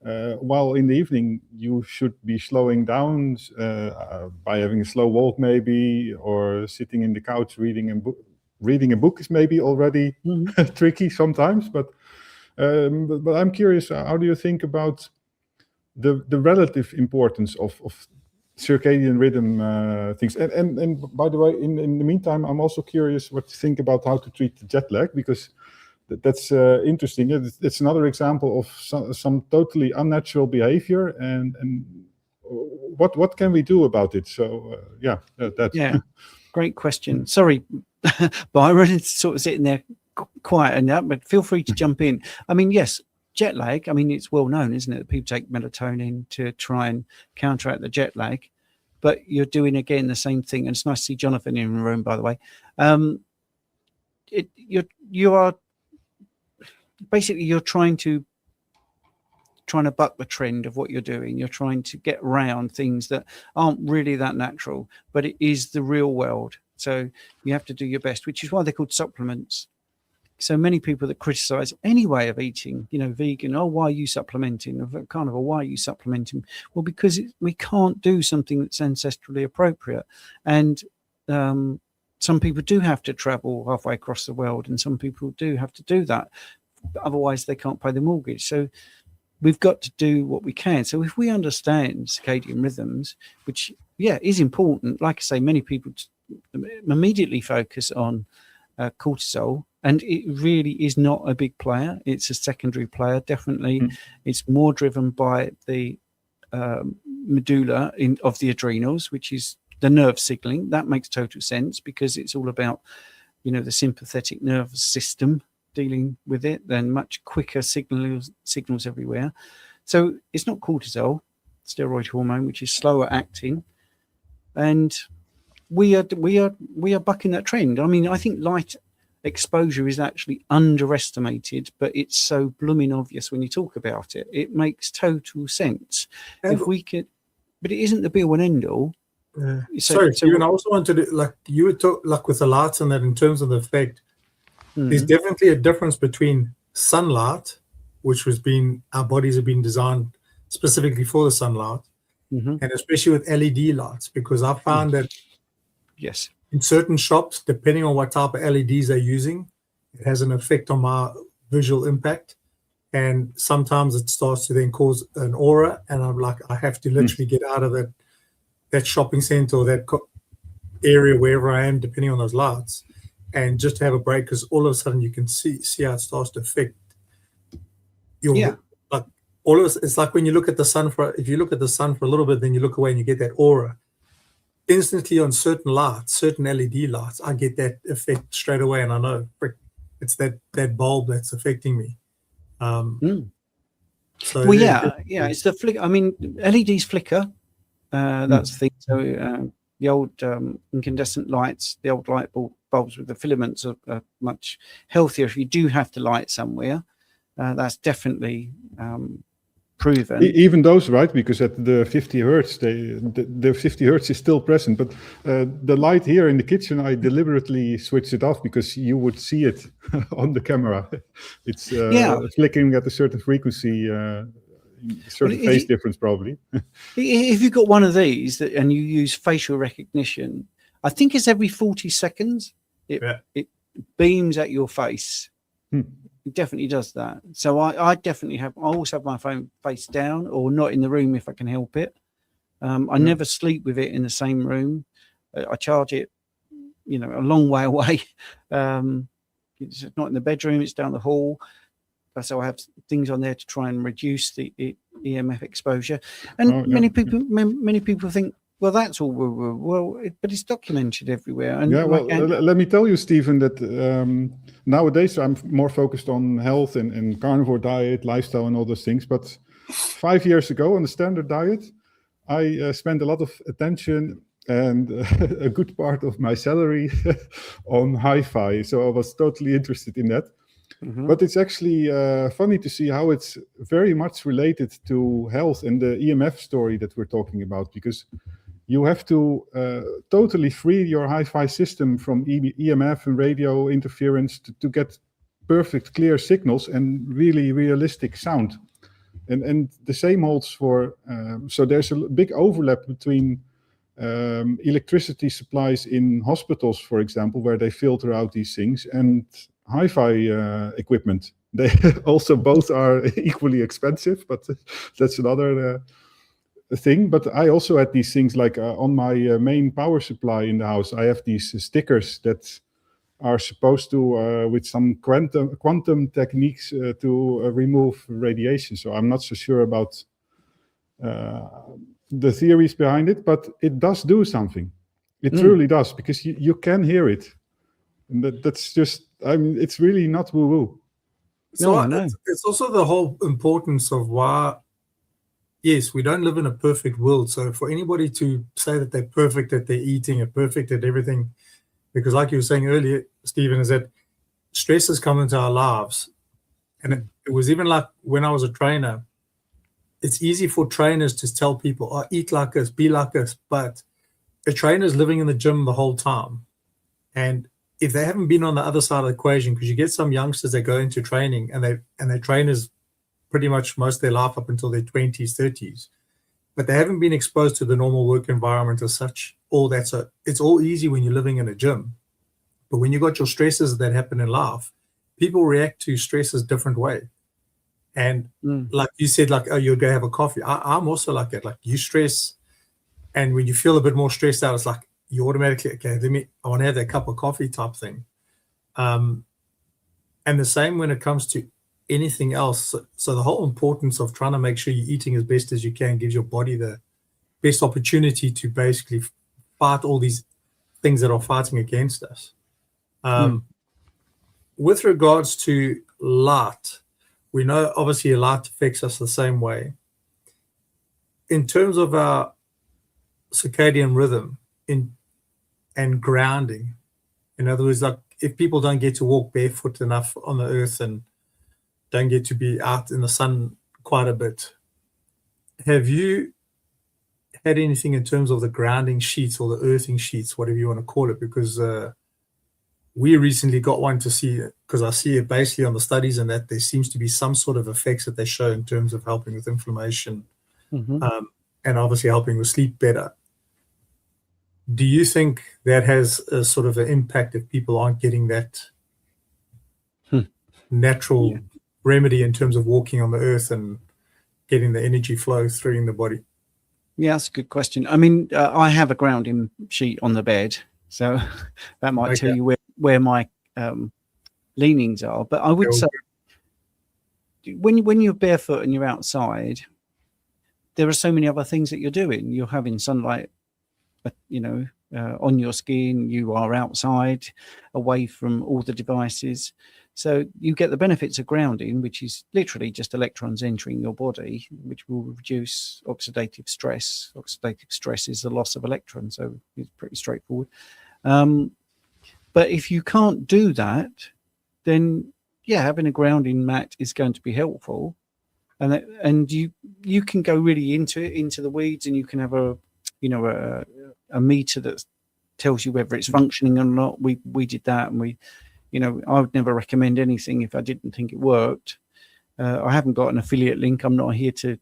While in the evening, you should be slowing down by having a slow walk maybe, or sitting in the couch reading a book. Reading a book is maybe already tricky sometimes, but I'm curious, how do you think about the relative importance of circadian rhythm things? And by the way, in the meantime, I'm also curious what you think about how to treat the jet lag, because that's interesting. It's another example of some totally unnatural behavior, and what can we do about it? So great question. Sorry, Byron, it's sort of sitting there quiet and that, but feel free to jump in. I mean, yes, jet lag. I mean, it's well known, isn't it, that people take melatonin to try and counteract the jet lag, but you're doing again the same thing. And it's nice to see Jonathan in the room, by the way. You are basically, you're trying to buck the trend of what you're doing. You're trying to get around things that aren't really that natural, but it is the real world. So you have to do your best, which is why they're called supplements. So many people that criticize any way of eating, vegan, why are you supplementing? Carnivore, why are you supplementing? Well, because we can't do something that's ancestrally appropriate. And some people do have to travel halfway across the world, and some people do have to do that. Otherwise, they can't pay the mortgage. So we've got to do what we can. So if we understand circadian rhythms, which, is important, like I say, many people immediately focus on cortisol, and it really is not a big player. It's a secondary player, definitely. It's more driven by the medulla of the adrenals, which is the nerve signaling. That makes total sense because it's all about, the sympathetic nervous system dealing with it, then much quicker signals everywhere. So it's not cortisol, steroid hormone, which is slower acting, and we are bucking that trend. I mean, I think light exposure is actually underestimated, but it's so blooming obvious when you talk about it. It makes total sense. But it isn't the be all and end all. Sorry, Stephen, I also wanted to, like you would talk, like with the lights and that, in terms of the effect. There's definitely a difference between sunlight, which our bodies have been designed specifically for the sunlight, and especially with LED lights, because I found that in certain shops, depending on what type of LEDs they're using, it has an effect on my visual impact. And sometimes it starts to then cause an aura, and I'm like, I have to literally get out of that shopping center or that area, wherever I am, depending on those lights, and just to have a break, because all of a sudden you can see how it starts to affect your like all of us. It's like when you look at the sun if you look at the sun for a little bit, then you look away and you get that aura. Instantly on certain lights, certain LED lights, I get that effect straight away, and I know it's that bulb that's affecting me. So it's the flicker. I mean, LEDs flicker. That's the thing. So the old incandescent lights, the old light bulbs with the filaments are much healthier if you do have to light somewhere. That's definitely proven. Even those, right? Because at the 50 hertz, the 50 hertz is still present. But the light here in the kitchen, I deliberately switched it off because you would see it on the camera. It's flickering at a certain frequency. Certain phase difference, probably. If you've got one of these and you use facial recognition, I think it's every 40 seconds it beams at your face. It definitely does that. So I definitely I always have my phone face down or not in the room if I can help it. I never sleep with it in the same room. I charge it, a long way away. it's not in the bedroom, it's down the hall. So I have things on there to try and reduce the EMF exposure. And many people think, well, that's all woo-woo. Well, but it's documented everywhere. And let me tell you, Stephen, that nowadays I'm more focused on health and carnivore diet, lifestyle, and all those things. But 5 years ago, on the standard diet, I spent a lot of attention and a good part of my salary on hi-fi. So I was totally interested in that. Mm-hmm. But it's actually funny to see how it's very much related to health and the EMF story that we're talking about, because you have to totally free your hi-fi system from EMF and radio interference to get perfect, clear signals and really realistic sound. And the same holds for, so there's a big overlap between electricity supplies in hospitals, for example, where they filter out these things, and hi-fi equipment. They also both are equally expensive, but that's another thing. But I also had these things like on my main power supply in the house, I have these stickers that are supposed to, with some quantum techniques, to remove radiation. So I'm not so sure about the theories behind it, but it does do something. It truly does, because you can hear it. And that's just, I mean, it's really not woo-woo. So it's also the whole importance of why, yes, we don't live in a perfect world. So for anybody to say that they're perfect at their eating, or perfect at everything, because like you were saying earlier, Stephen, is that stress has come into our lives. And it was even like when I was a trainer, it's easy for trainers to tell people, oh, eat like this, be like this. But a trainer's living in the gym the whole time. And if they haven't been on the other side of the equation, because you get some youngsters that go into training and they're trainers pretty much most of their life up until their 20s, 30s, but they haven't been exposed to the normal work environment as such, all that. So it's all easy when you're living in a gym. But when you got your stresses that happen in life, people react to stresses different way. And like you said, like, oh, you'll go have a coffee. I'm also like that. Like, you stress, and when you feel a bit more stressed out, it's like you automatically, okay, I want to have that cup of coffee type thing. And the same when it comes to anything else. So the whole importance of trying to make sure you're eating as best as you can gives your body the best opportunity to basically fight all these things that are fighting against us. With regards to light, we know obviously light affects us the same way. In terms of our circadian rhythm and grounding, in other words, like if people don't get to walk barefoot enough on the earth and don't get to be out in the sun quite a bit, have you had anything in terms of the grounding sheets or the earthing sheets, whatever you want to call it? Because we recently got one to see, because I see it basically on the studies, and that there seems to be some sort of effects that they show in terms of helping with inflammation, and obviously helping with sleep better. Do you think that has a sort of an impact if people aren't getting that natural remedy in terms of walking on the earth and getting the energy flow through in the body? Yeah, that's a good question. I mean, I have a grounding sheet on the bed, so that might tell you where my leanings are. But I would say when you're barefoot and you're outside, there are so many other things that you're doing. You're having sunlight, on your skin. You are outside, away from all the devices. So you get the benefits of grounding, which is literally just electrons entering your body, which will reduce oxidative stress. Oxidative stress is the loss of electrons, so it's pretty straightforward. But if you can't do that, then having a grounding mat is going to be helpful, and you can go really into the weeds, and you can have a meter that tells you whether it's functioning or not. We did that, and I would never recommend anything if I didn't think it worked. I haven't got an affiliate link. I'm not here to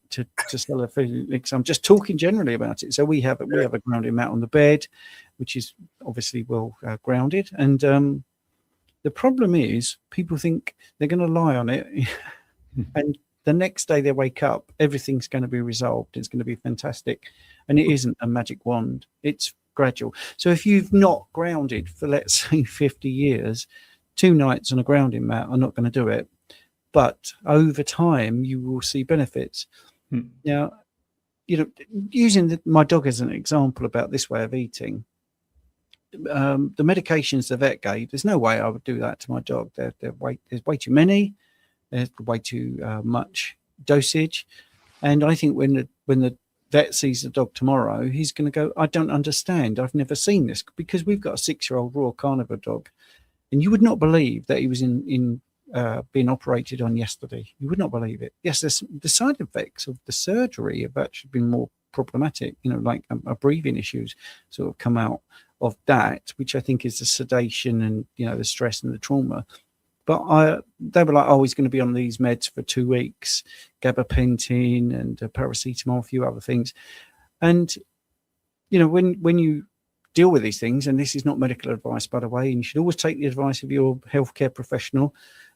sell affiliate links. I'm just talking generally about it. So we have a grounding mat on the bed, which is obviously well grounded. And the problem is people think they're going to lie on it, and the next day they wake up, everything's going to be resolved. It's going to be fantastic. And it isn't a magic wand. It's gradual. So if you've not grounded for, let's say, 50 years, 2 nights on a grounding mat are not going to do it. But over time, you will see benefits. Now, using my dog as an example about this way of eating, the medications the vet gave, there's no way I would do that to my dog. There's way too many. There's way too much dosage. And I think when the vet sees the dog tomorrow, he's going to go, I don't understand. I've never seen this, because we've got a 6-year-old raw carnivore dog. And you would not believe that he was being operated on yesterday. You would not believe it. Yes, the side effects of the surgery have actually been more problematic, like a breathing issues sort of come out of that, which I think is the sedation and, the stress and the trauma. But they were like, oh, he's going to be on these meds for 2 weeks, gabapentin and paracetamol, a few other things. And, when you deal with these things, and this is not medical advice, by the way, and you should always take the advice of your healthcare professional.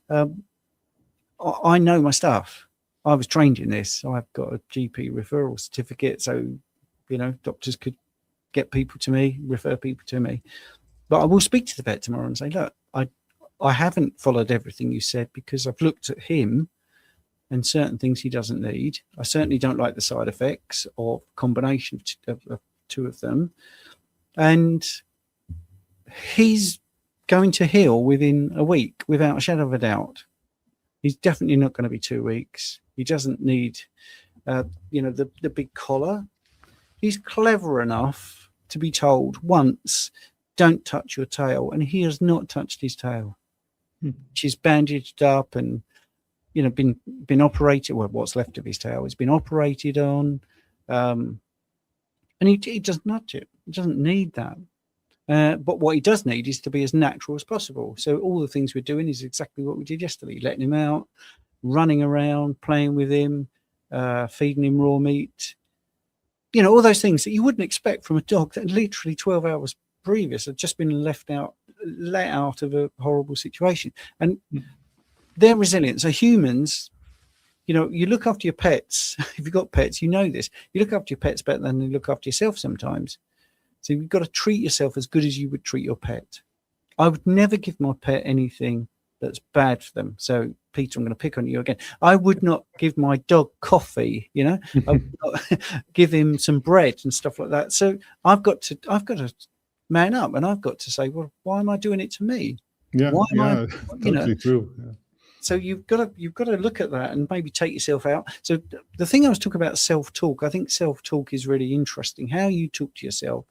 I know my stuff. I was trained in this. I've got a GP referral certificate, so doctors could get people to me, refer people to me. But I will speak to the vet tomorrow and say, look, I haven't followed everything you said, because I've looked at him and certain things he doesn't need. I certainly don't like the side effects or combination of 2 of them. And he's going to heal within a week without a shadow of a doubt. He's definitely not going to be 2 weeks. He doesn't need, the big collar. He's clever enough to be told once, don't touch your tail. And he has not touched his tail. She's bandaged up and, been operated. Well, what's left of his tail has been operated on. And he doesn't nudge it. He doesn't need that. But what he does need is to be as natural as possible. So all the things we're doing is exactly what we did yesterday, letting him out, running around, playing with him, feeding him raw meat. All those things that you wouldn't expect from a dog that literally 12 hours previous had just been let out of a horrible situation. And they're resilient. So humans, you look after your pets. If you've got pets, you know this. You look after your pets better than you look after yourself sometimes. So you've got to treat yourself as good as you would treat your pet. I would never give my pet anything that's bad for them. So, Peter, I'm going to pick on you again. I would not give my dog coffee, I would not give him some bread and stuff like that. So I've got to man up, and I've got to say, well, why am I doing it to me? Yeah, why am I, totally true. Yeah. So you've got to look at that and maybe take yourself out. So the thing I was talking about, self-talk, I think self-talk is really interesting. How you talk to yourself.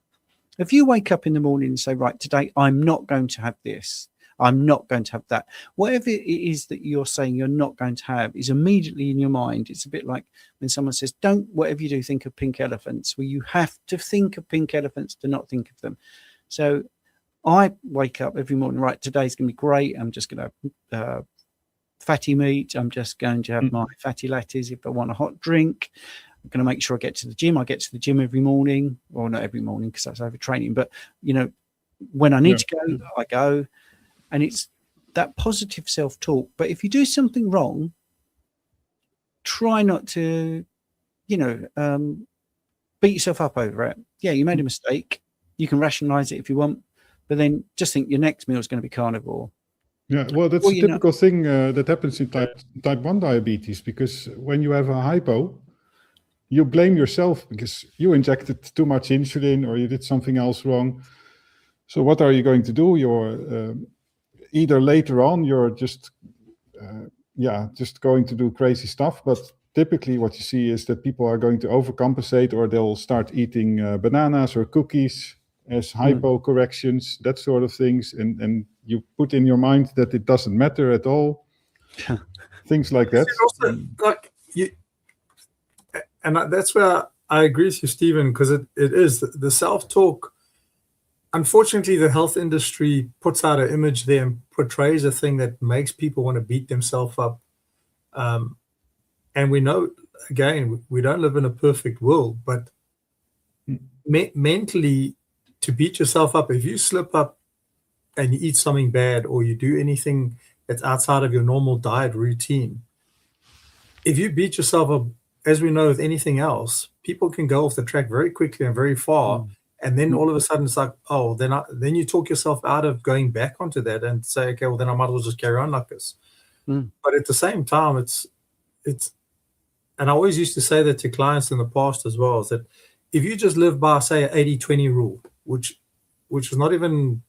If you wake up in the morning and say, right, today I'm not going to have this, I'm not going to have that, whatever it is that you're saying you're not going to have is immediately in your mind. It's a bit like when someone says, don't, whatever you do, think of pink elephants, where you have to think of pink elephants to not think of them. So I wake up every morning, right, today's going to be great. I'm just going to have fatty meat. I'm just going to have my fatty lattes if I want a hot drink. I'm going to make sure I get to the gym. I get to the gym every morning, or not every morning because that's overtraining, but when I need to go, I go. And it's that positive self-talk. But if you do something wrong, try not to, beat yourself up over it. Yeah, you made a mistake. You can rationalize it if you want, but then just think your next meal is going to be carnivore. Yeah, well, that's a typical thing that happens in type 1 diabetes, because when you have a hypo, you blame yourself because you injected too much insulin or you did something else wrong. So what are you going to do? You're either later on, you're just going to do crazy stuff. But typically what you see is that people are going to overcompensate, or they'll start eating bananas or cookies as hypo corrections, that sort of things. And you put in your mind that it doesn't matter at all. Things like that. And that's where I agree with you, Stephen, because it is the self-talk. Unfortunately, the health industry puts out an image there and portrays a thing that makes people want to beat themselves up. And we know, again, we don't live in a perfect world, but mentally, to beat yourself up, if you slip up and you eat something bad or you do anything that's outside of your normal diet routine, if you beat yourself up, as we know with anything else, people can go off the track very quickly and very far. And then all of a sudden it's like, oh, then you talk yourself out of going back onto that and say, okay, well then I might as well just carry on like this. But at the same time, it's, and I always used to say that to clients in the past as well, is that if you just live by, say, an 80-20 rule, which is not even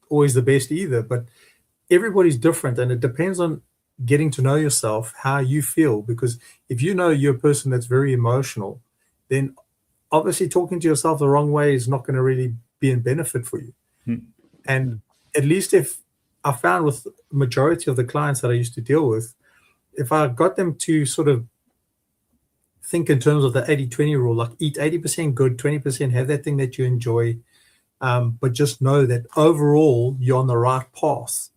always the best either, but everybody's different, and it depends on getting to know yourself, how you feel. Because if you know you're a person that's very emotional, then obviously talking to yourself the wrong way is not going to really be in benefit for you. And at least if I found with the majority of the clients that I used to deal with, if I got them to sort of think in terms of the 80-20 rule, like eat 80% good, 20% have that thing that you enjoy, but just know that overall you're on the right path.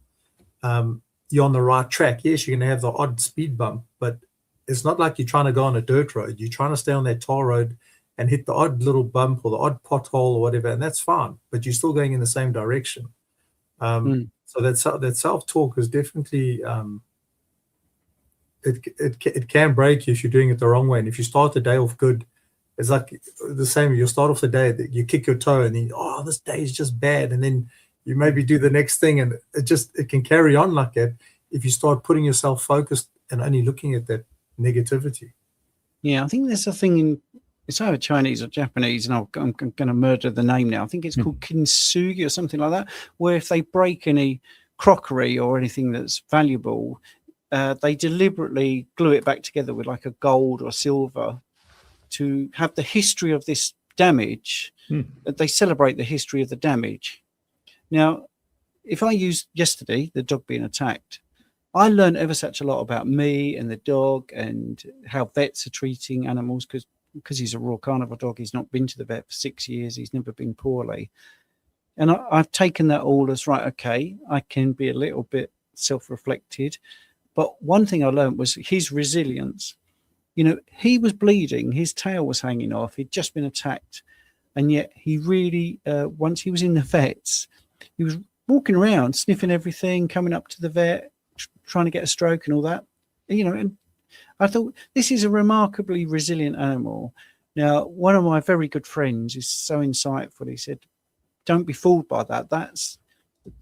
You're on the right track. Yes, you're going to have the odd speed bump, but it's not like you're trying to go on a dirt road. You're trying to stay on that tar road and hit the odd little bump or the odd pothole or whatever, and that's fine, but you're still going in the same direction. So that self-talk is definitely, it can break you if you're doing it the wrong way. And if you start the day off good, it's like the same. You'll start off the day, you kick your toe and then, oh, this day is just bad. And then you maybe do the next thing, and it can carry on like that if you start putting yourself focused and only looking at that negativity. Yeah, I think there's a thing in, it's either Chinese or Japanese, and I'm going to murder the name now. I think it's called kintsugi or something like that, where if they break any crockery or anything that's valuable, they deliberately glue it back together with like a gold or silver to have the history of this damage. They celebrate the history of the damage. Now, if I use yesterday, the dog being attacked, I learned ever such a lot about me and the dog and how vets are treating animals, because he's a raw carnivore dog. He's not been to the vet for 6 years. He's never been poorly. And I've taken that all as, right, okay, I can be a little bit self-reflected. But one thing I learned was his resilience. You know, he was bleeding. His tail was hanging off. He'd just been attacked. And yet he really, once he was in the vets, he was walking around, sniffing everything, coming up to the vet, trying to get a stroke and all that. You know, and I thought, this is a remarkably resilient animal. Now, one of my very good friends is so insightful. He said, don't be fooled by that.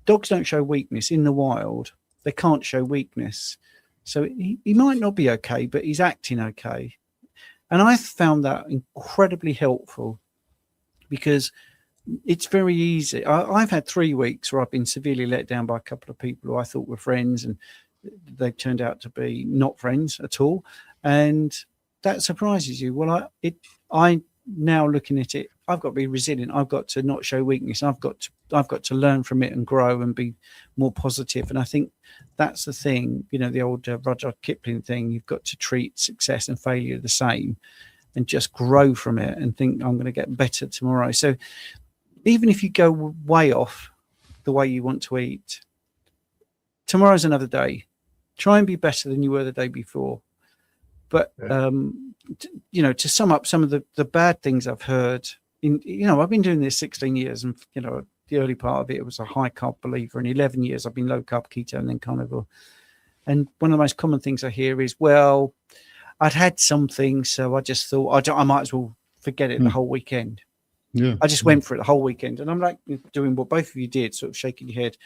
Dogs don't show weakness in the wild. They can't show weakness. So he might not be okay, but he's acting okay. And I found that incredibly helpful, because it's very easy. I've had 3 weeks where I've been severely let down by a couple of people who I thought were friends, and they turned out to be not friends at all. And that surprises you. Well, I now looking at it, I've got to be resilient. I've got to not show weakness. I've got to learn from it and grow and be more positive. And I think that's the thing, you know, the old Rudyard Kipling thing. You've got to treat success and failure the same, and just grow from it and think, I'm going to get better tomorrow. So even if you go way off the way you want to eat, tomorrow's another day. Try and be better than you were the day before. But, you know, to sum up some of the bad things I've heard, I've been doing this 16 years, and, you know, the early part of it was a high carb believer. In 11 years, I've been low carb, keto, and then carnivore. And one of the most common things I hear is, well, I'd had something, so I just thought I might as well forget it the whole weekend. Yeah, I just went for it the whole weekend. And I'm like doing what both of you did, sort of shaking your head.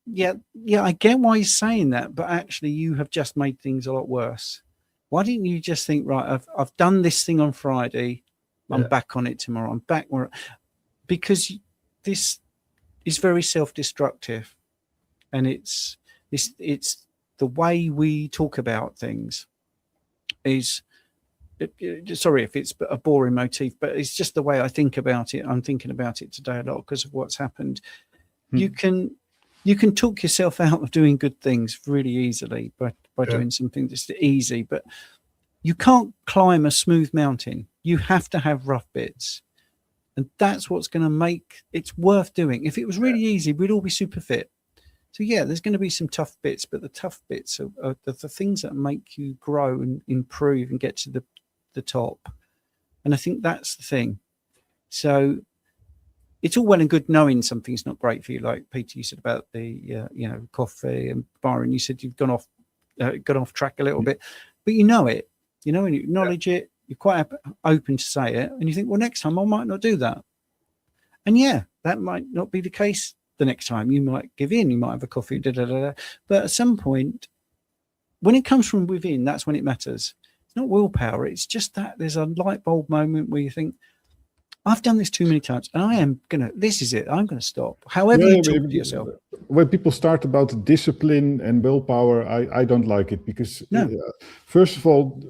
Yeah, I get why you're saying that, but actually you have just made things a lot worse. Why didn't you just think, right, I've done this thing on Friday, I'm back on it tomorrow, I'm back more, because this is very self-destructive, and it's the way we talk about things is, sorry if it's a boring motif, but it's just the way I think about it. I'm thinking about it today a lot because of what's happened. You can talk yourself out of doing good things really easily by doing something that's easy, but you can't climb a smooth mountain. You have to have rough bits, and that's what's going to make it's worth doing. If it was really easy, we'd all be super fit. So yeah, there's going to be some tough bits, but the tough bits are the things that make you grow and improve and get to the top. And I think that's the thing. So it's all well and good knowing something's not great for you, like Peter, you said about the coffee, and Byron, you said you've gone off track a little bit, but you know it, and you acknowledge it. You're quite open to say it, and you think, well, next time I might not do that. And yeah, that might not be the case the next time. You might give in, you might have a coffee, but at some point, when it comes from within, that's when it matters. It's not willpower. It's just that there's a light bulb moment where you think, I've done this too many times, and this is it. I'm going to stop. However you talk to yourself. When people start about discipline and willpower, I don't like it because, first of all,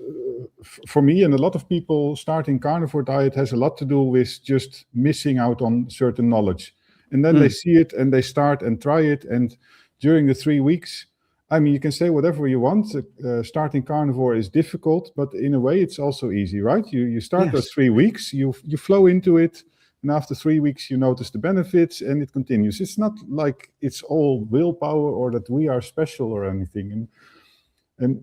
for me and a lot of people, starting carnivore diet has a lot to do with just missing out on certain knowledge. And then they see it and they start and try it. And during the 3 weeks, I mean, you can say whatever you want. Starting carnivore is difficult, but in a way, it's also easy, right? You start those 3 weeks, you flow into it, and after 3 weeks, you notice the benefits, and it continues. It's not like it's all willpower or that we are special or anything. And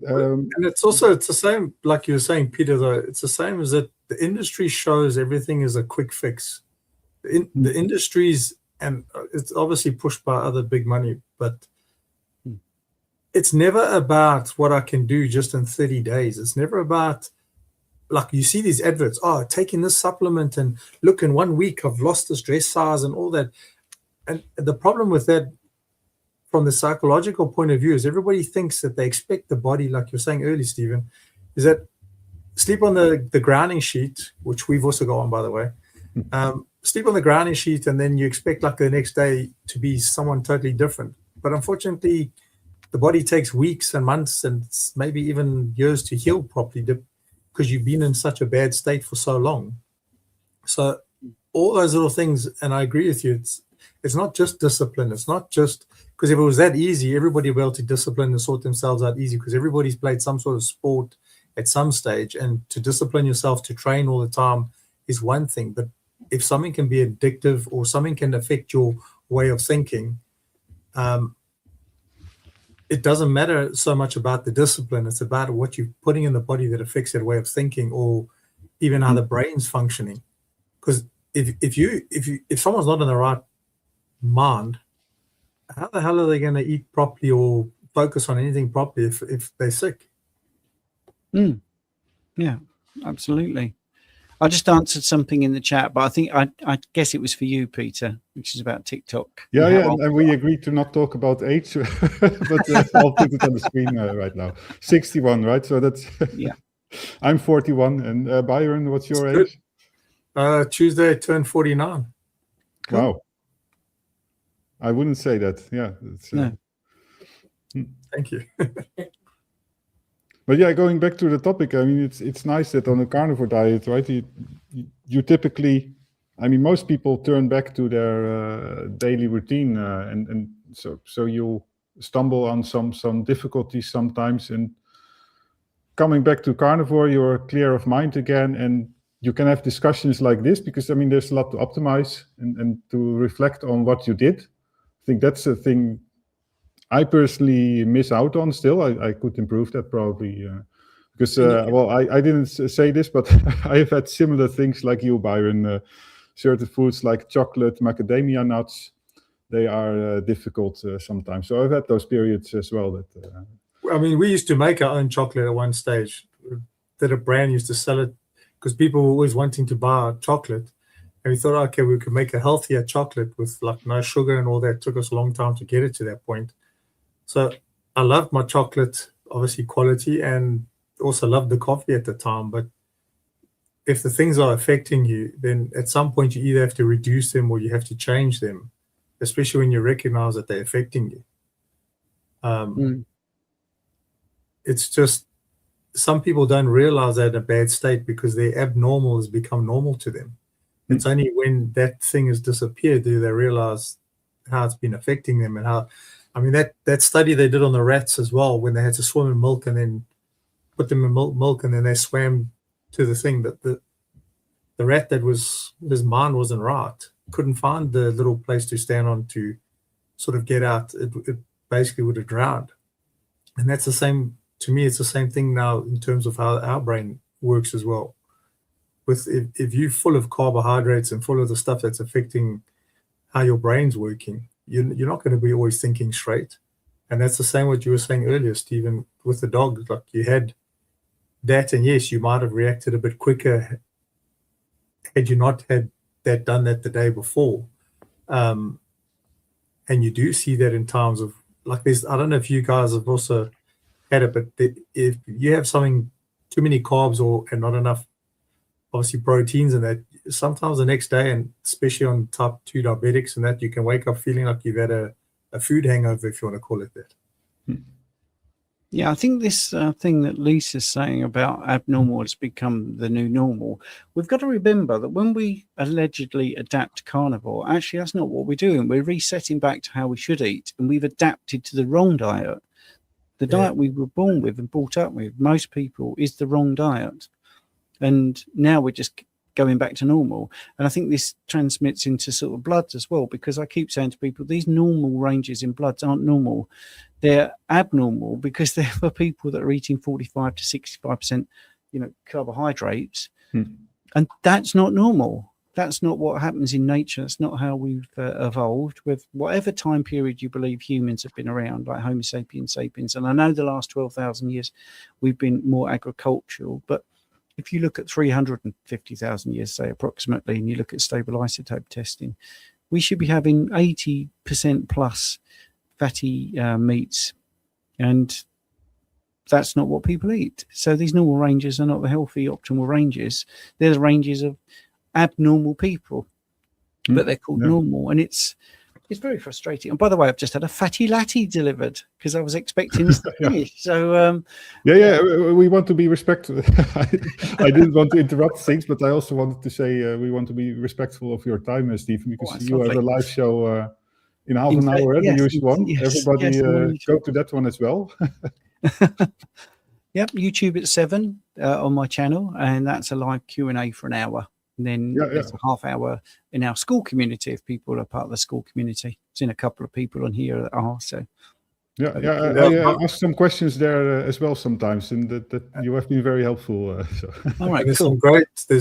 it's the same, like you were saying, Peter. Though it's the same as that the industry shows everything is a quick fix. The industries, and it's obviously pushed by other big money, but it's never about what I can do just in 30 days. It's never about, like you see these adverts, taking this supplement and look, in 1 week I've lost this dress size and all that. And the problem with that from the psychological point of view is everybody thinks that they expect the body, like you're saying earlier, Stephen, is that sleep on the grounding sheet, which we've also got on, by the way, sleep on the grounding sheet, and then you expect like the next day to be someone totally different. But unfortunately, the body takes weeks and months and maybe even years to heal properly because you've been in such a bad state for so long. So all those little things, and I agree with you, it's not just discipline. It's not just, because if it was that easy, everybody would be able to discipline and sort themselves out easy, because everybody's played some sort of sport at some stage, and to discipline yourself to train all the time is one thing. But if something can be addictive or something can affect your way of thinking, it doesn't matter so much about the discipline. It's about what you're putting in the body that affects that way of thinking, or even how the brain's functioning. Because if someone's not in the right mind, how the hell are they going to eat properly or focus on anything properly if they're sick? Yeah, absolutely. I just answered something in the chat, but I think I guess it was for you, Peter, which is about TikTok. Yeah, and we agreed to not talk about age, but I'll put it on the screen right now. 61, right? So that's I'm 41, and Byron, what's your age? Tuesday I turned 49. Cool. Wow. I wouldn't say that. Yeah. No. Thank you. But yeah, going back to the topic, I mean, it's nice that on a carnivore diet, right? You typically, I mean, most people turn back to their daily routine, and so you stumble on some difficulties sometimes, and coming back to carnivore, you're clear of mind again, and you can have discussions like this, because I mean, there's a lot to optimize and to reflect on what you did. I think that's a thing I personally miss out on still. I could improve that probably, because, well, I didn't say this, but I have had similar things like you, Byron. Certain foods like chocolate, macadamia nuts, they are difficult sometimes. So I've had those periods as well. That I mean, we used to make our own chocolate at one stage. That a brand used to sell it because people were always wanting to buy chocolate. And we thought, okay, we could make a healthier chocolate with like no sugar and all that. It took us a long time to get it to that point. So I loved my chocolate, obviously quality, and also loved the coffee at the time. But if the things are affecting you, then at some point you either have to reduce them or you have to change them, especially when you recognize that they're affecting you. It's just some people don't realize they're in a bad state because their abnormal has become normal to them. It's only when that thing has disappeared do they realize how it's been affecting them, and how, I mean, that study they did on the rats as well, when they had to swim in milk and then put them in milk and then they swam to the thing, that the rat that was, his mind wasn't right, couldn't find the little place to stand on to sort of get out. It basically would have drowned. And that's the same, to me, it's the same thing now in terms of how our brain works as well. With if you're full of carbohydrates and full of the stuff that's affecting how your brain's working, you're not going to be always thinking straight. And that's the same what you were saying earlier, Stephen, with the dog. Like you had that, and yes, you might have reacted a bit quicker had you not had that done that the day before. And you do see that in terms of, like, this. I don't know if you guys have also had it, but if you have something, too many carbs and not enough, obviously, proteins, and that sometimes the next day, and especially on type 2 diabetics and that, you can wake up feeling like you've had a food hangover, if you want to call it that. Yeah, I think this thing that Lisa's saying about abnormal has become the new normal. We've got to remember that when we allegedly adapt carnivore, actually that's not what we're doing. We're resetting back to how we should eat, and we've adapted to the wrong diet. The diet we were born with and brought up with, most people, is the wrong diet. And now we're just going back to normal. And I think this transmits into sort of bloods as well, because I keep saying to people, these normal ranges in bloods aren't normal. They're abnormal because they're for people that are eating 45 to 65%, carbohydrates. And that's not normal. That's not what happens in nature. That's not how we've evolved. With whatever time period you believe humans have been around, like Homo sapiens sapiens. And I know the last 12,000 years we've been more agricultural, but if you look at 350,000 years, say approximately, and you look at stable isotope testing, we should be having 80% plus fatty meats, and that's not what people eat. So these normal ranges are not the healthy, optimal ranges. They're the ranges of abnormal people, but they're called normal, and it's very frustrating. And by the way, I've just had a fatty latte delivered because I was expecting this to finish. So we want to be respectful. I didn't want to interrupt things, but I also wanted to say we want to be respectful of your time, Stephen, because you have a live show in half an hour, the usual one. Everybody go to that one as well. Yep, YouTube at 7 on my channel, and that's a live Q&A for an hour. And then there's a half hour in our school community if people are part of the school community. I've seen a couple of people on here that are. So I ask some questions there as well sometimes, and that you have been very helpful. All right, there's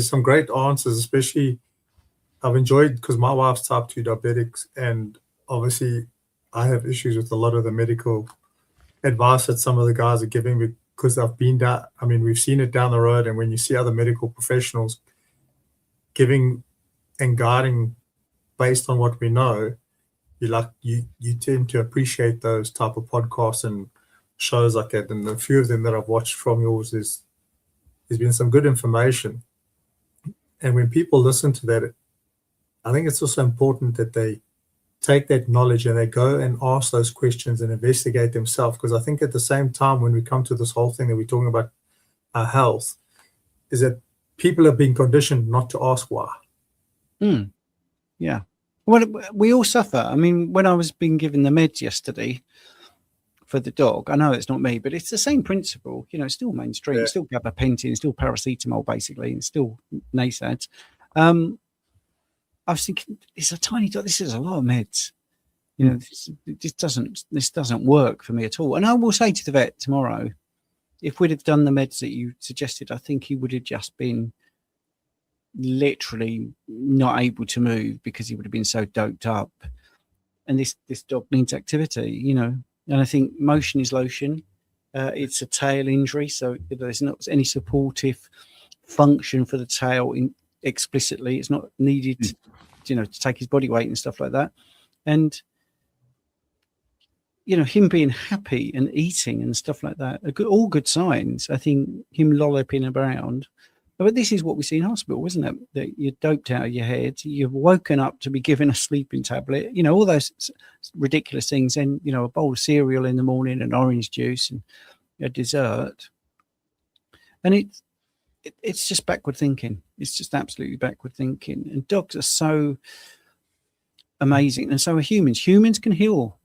some great answers, especially I've enjoyed, because my wife's type 2 diabetics, and obviously I have issues with a lot of the medical advice that some of the guys are giving, because I've been down. I mean, we've seen it down the road, and when you see other medical professionals giving and guiding based on what we know, you tend to appreciate those type of podcasts and shows like that. And a few of them that I've watched from yours, there's been some good information. And when people listen to that, I think it's also important that they take that knowledge and they go and ask those questions and investigate themselves. Because I think at the same time, when we come to this whole thing that we're talking about our health, is that people have been conditioned not to ask why. Yeah. Well, we all suffer. I mean, when I was being given the meds yesterday for the dog, I know it's not me, but it's the same principle. It's still mainstream, it's still gabapentin, it's still paracetamol, basically, and still NSAIDs. I was thinking, it's a tiny dog. This is a lot of meds. This doesn't work for me at all. And I will say to the vet tomorrow, if we'd have done the meds that you suggested, I think he would have just been literally not able to move because he would have been so doped up. And this dog needs activity, And I think motion is lotion. It's a tail injury, so there's not any supportive function for the tail explicitly. It's not needed, to take his body weight and stuff like that. And him being happy and eating and stuff like that are all good signs. I think him lolloping around. But this is what we see in hospital, isn't it? That you're doped out of your head, you've woken up to be given a sleeping tablet, all those ridiculous things, and, a bowl of cereal in the morning and orange juice and a dessert. And it's just backward thinking. It's just absolutely backward thinking. And dogs are so amazing, and so are humans. Humans can heal.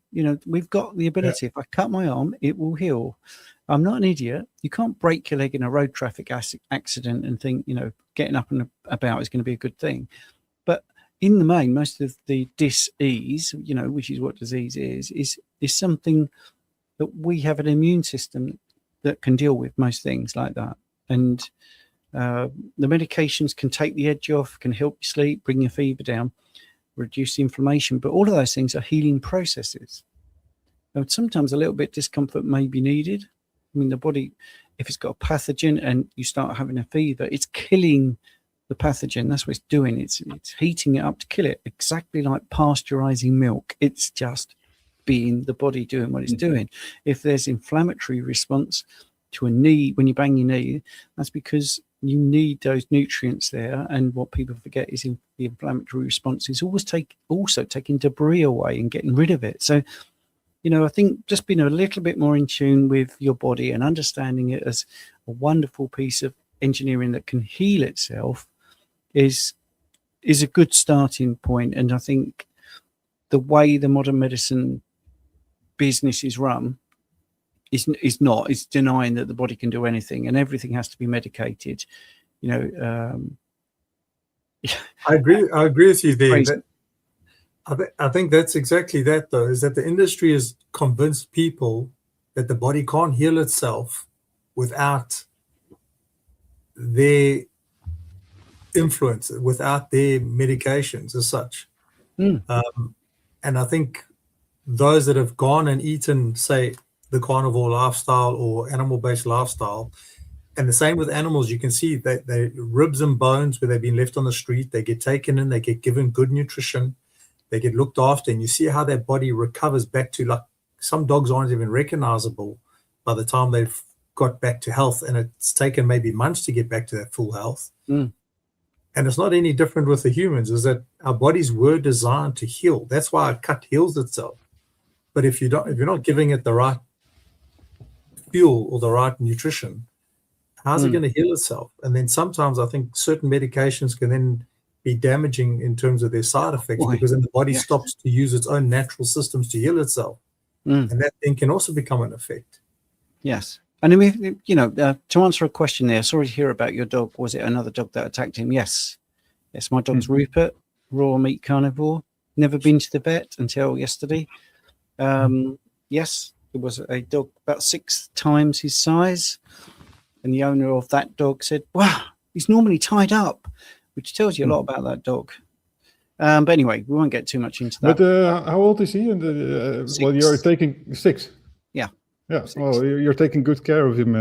We've got the ability. If I cut my arm, it will heal. I'm not an idiot. You can't break your leg in a road traffic accident and think, getting up and about is going to be a good thing. But in the main, most of the dis-ease, which is what disease is something that we have an immune system that can deal with most things like that. And the medications can take the edge off, can help you sleep, bring your fever down, reduce the inflammation. But all of those things are healing processes. And sometimes a little bit of discomfort may be needed. I mean, the body, if it's got a pathogen and you start having a fever, it's killing the pathogen. That's what it's doing. It's heating it up to kill it, exactly like pasteurizing milk. It's just being the body doing what it's doing. If there's inflammatory response to a knee, when you bang your knee, that's because you need those nutrients there. And what people forget is the inflammatory response is also taking debris away and getting rid of it. So, I think just being a little bit more in tune with your body and understanding it as a wonderful piece of engineering that can heal itself is a good starting point. And I think the way the modern medicine business is run is denying that the body can do anything and everything has to be medicated. I agree with you there. I think that's exactly that, though, is that the industry has convinced people that the body can't heal itself without their influence, without their medications as such. And I think those that have gone and eaten, say, the carnivore lifestyle or animal-based lifestyle, and the same with animals, you can see that they ribs and bones where they've been left on the street, they get taken in, they get given good nutrition, they get looked after, and you see how their body recovers back to, like, some dogs aren't even recognizable by the time they've got back to health, and it's taken maybe months to get back to that full health. And it's not any different with the humans, is that our bodies were designed to heal. That's why a cut heals itself. But if you're not giving it the right fuel or the right nutrition, how's it going to heal itself? And then sometimes I think certain medications can then be damaging in terms of their side effects, because then the body stops to use its own natural systems to heal itself. And that then can also become an effect. Yes. And I mean, to answer a question there, sorry to hear about your dog. Was it another dog that attacked him? Yes. Yes, my dog's Rupert, raw meat carnivore. Never been to the vet until yesterday. Yes, it was a dog about 6 times his size. And the owner of that dog said, wow, he's normally tied up, which tells you a lot about that dog. But anyway, we won't get too much into that. But how old is he? And well, you're taking 6. Yeah. Yeah. 6. Well, you're taking good care of him,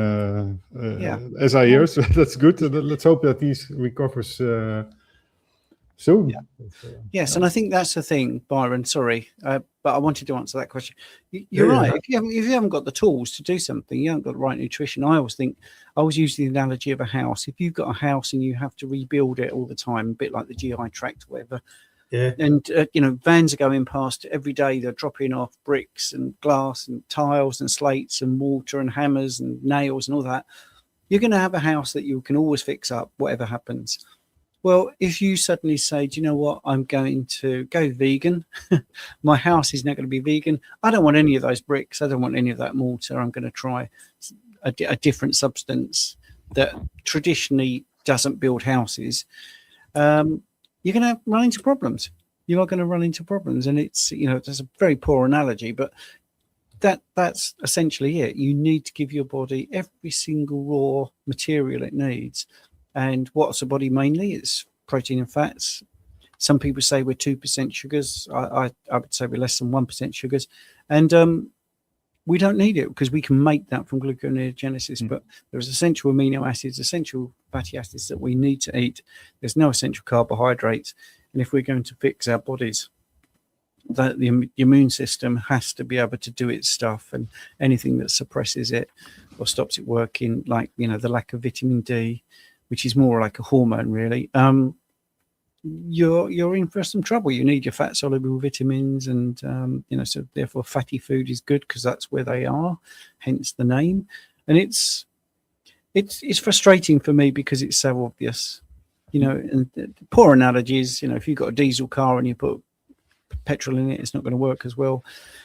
as I hear. So that's good. Let's hope that he recovers soon. Yeah. Yes, and I think that's the thing, Byron. Sorry, but I wanted to answer that question. You're right. If you haven't got the tools to do something, you haven't got the right nutrition. I always use the analogy of a house. If you've got a house and you have to rebuild it all the time, a bit like the GI tract or whatever. Yeah. And vans are going past every day. They're dropping off bricks and glass and tiles and slates and mortar and hammers and nails and all that. You're going to have a house that you can always fix up, whatever happens. Well, if you suddenly say, do you know what, I'm going to go vegan. My house is now going to be vegan. I don't want any of those bricks. I don't want any of that mortar. I'm going to try a different substance that traditionally doesn't build houses. You're going to run into problems. You are going to run into problems. And it's, that's a very poor analogy, but that's essentially it. You need to give your body every single raw material it needs. And what's the body mainly? It's protein and fats. Some people say we're 2% sugars. I would say we're less than 1% sugars. And we don't need it because we can make that from gluconeogenesis. But there's essential amino acids, essential fatty acids that we need to eat. There's no essential carbohydrates. And if we're going to fix our bodies, the immune system has to be able to do its stuff, and anything that suppresses it or stops it working, like, the lack of vitamin D, which is more like a hormone, really, you're in for some trouble. You need your fat soluble vitamins, and so therefore fatty food is good because that's where they are, hence the name. And it's frustrating for me because it's so obvious, and the poor analogies, if you've got a diesel car and you put petrol in it, it's not going to work as well.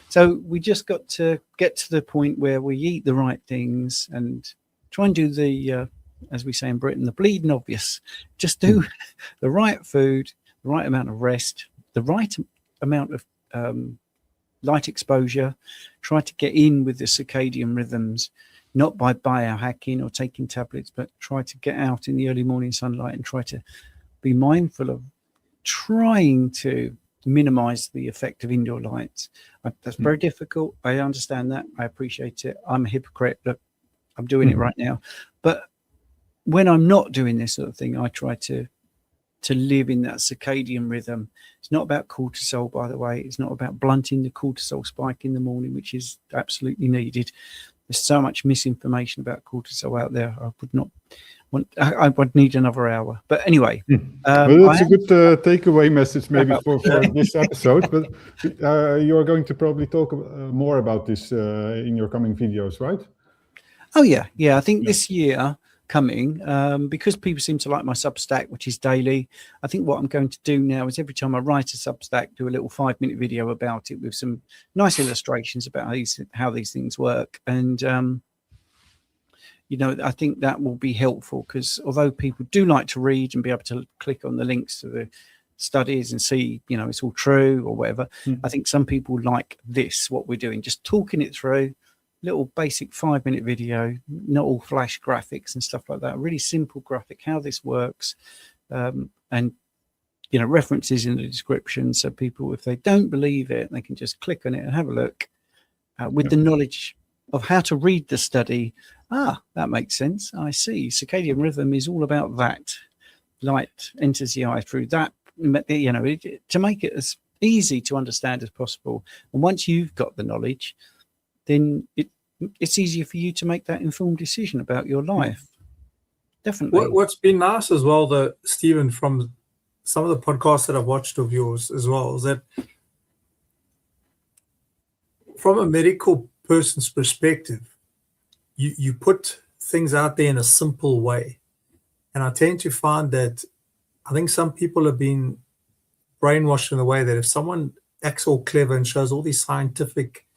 So we just got to get to the point where we eat the right things and try and do the as we say in Britain, the bleeding obvious. Just do the right food, the right amount of rest, the right amount of light exposure. Try to get in with the circadian rhythms, not by biohacking or taking tablets, but try to get out in the early morning sunlight and try to be mindful of trying to minimize the effect of indoor lights. That's very difficult. I understand that. I appreciate it. I'm a hypocrite. Look, I'm doing it right now. But when I'm not doing this sort of thing, I try to to live in that circadian rhythm. It's not about cortisol, by the way. It's not about blunting the cortisol spike in the morning, which is absolutely needed. There's so much misinformation about cortisol out there. I would not want. I would need another hour. But anyway, well, that's a good takeaway message maybe for this episode. But you're going to probably talk more about this in your coming videos, right? Oh yeah. I think this year coming, because people seem to like my Substack, which is daily. I think what I'm going to do now is every time I write a Substack, do a little 5-minute video about it with some nice illustrations about how these things work. And I think that will be helpful, because although people do like to read and be able to click on the links to the studies and see, it's all true or whatever, I think some people like this, what we're doing, just talking it through. Little basic 5-minute video, not all flash graphics and stuff like that. Really simple graphic, how this works, and references in the description, so people, if they don't believe it, they can just click on it and have a look with the knowledge of how to read the study. That makes sense. I see. Circadian rhythm is all about that. Light enters the eye through that. To make it as easy to understand as possible. And once you've got the knowledge, then it's easier for you to make that informed decision about your life. Definitely. What's been nice as well, though, Stephen, from some of the podcasts that I've watched of yours as well, is that from a medical person's perspective, you put things out there in a simple way. And I tend to find that I think some people have been brainwashed in the way that if someone acts all clever and shows all these scientific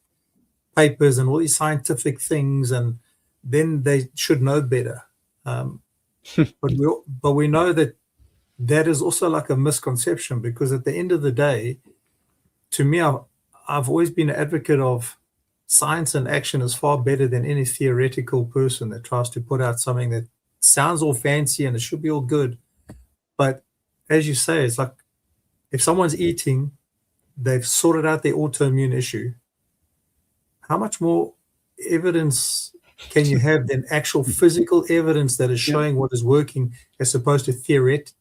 papers and all these scientific things, and then they should know better. But we know that is also like a misconception, because at the end of the day, to me, I've always been an advocate of science and action is far better than any theoretical person that tries to put out something that sounds all fancy and it should be all good. But as you say, it's like if someone's eating, they've sorted out their autoimmune issue. How much more evidence can you have than actual physical evidence that is showing what is working, as opposed to theoretical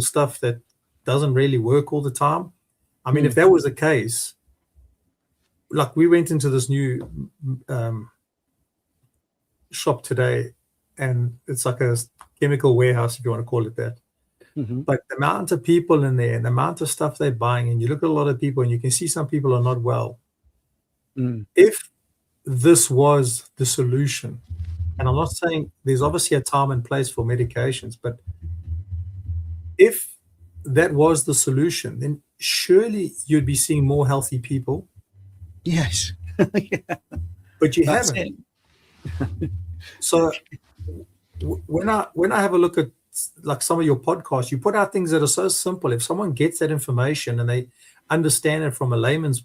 stuff that doesn't really work all the time? I mean, if that was the case, like we went into this new shop today, and it's like a chemical warehouse, if you want to call it that. But the amount of people in there and the amount of stuff they're buying, and you look at a lot of people and you can see some people are not well. If this was the solution, and I'm not saying there's obviously a time and place for medications, but if that was the solution, then surely you'd be seeing more healthy people. Yes. But you haven't. So when I have a look at like some of your podcasts, you put out things that are so simple. If someone gets that information and they understand it from a layman's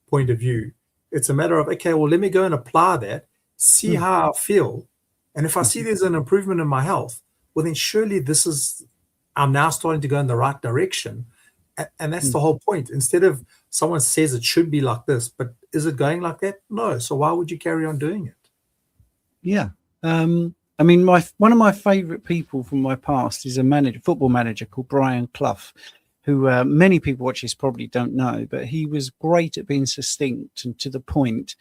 point of view, it's a matter of, okay, well, let me go and apply that, see how I feel. And if I see there's an improvement in my health, well, then surely I'm now starting to go in the right direction. And that's the whole point. Instead of someone says it should be like this, but is it going like that? No. So why would you carry on doing it? Yeah. I mean, one of my favorite people from my past is a football manager called Brian Clough, who many people watch this probably don't know, but he was great at being succinct and to the point.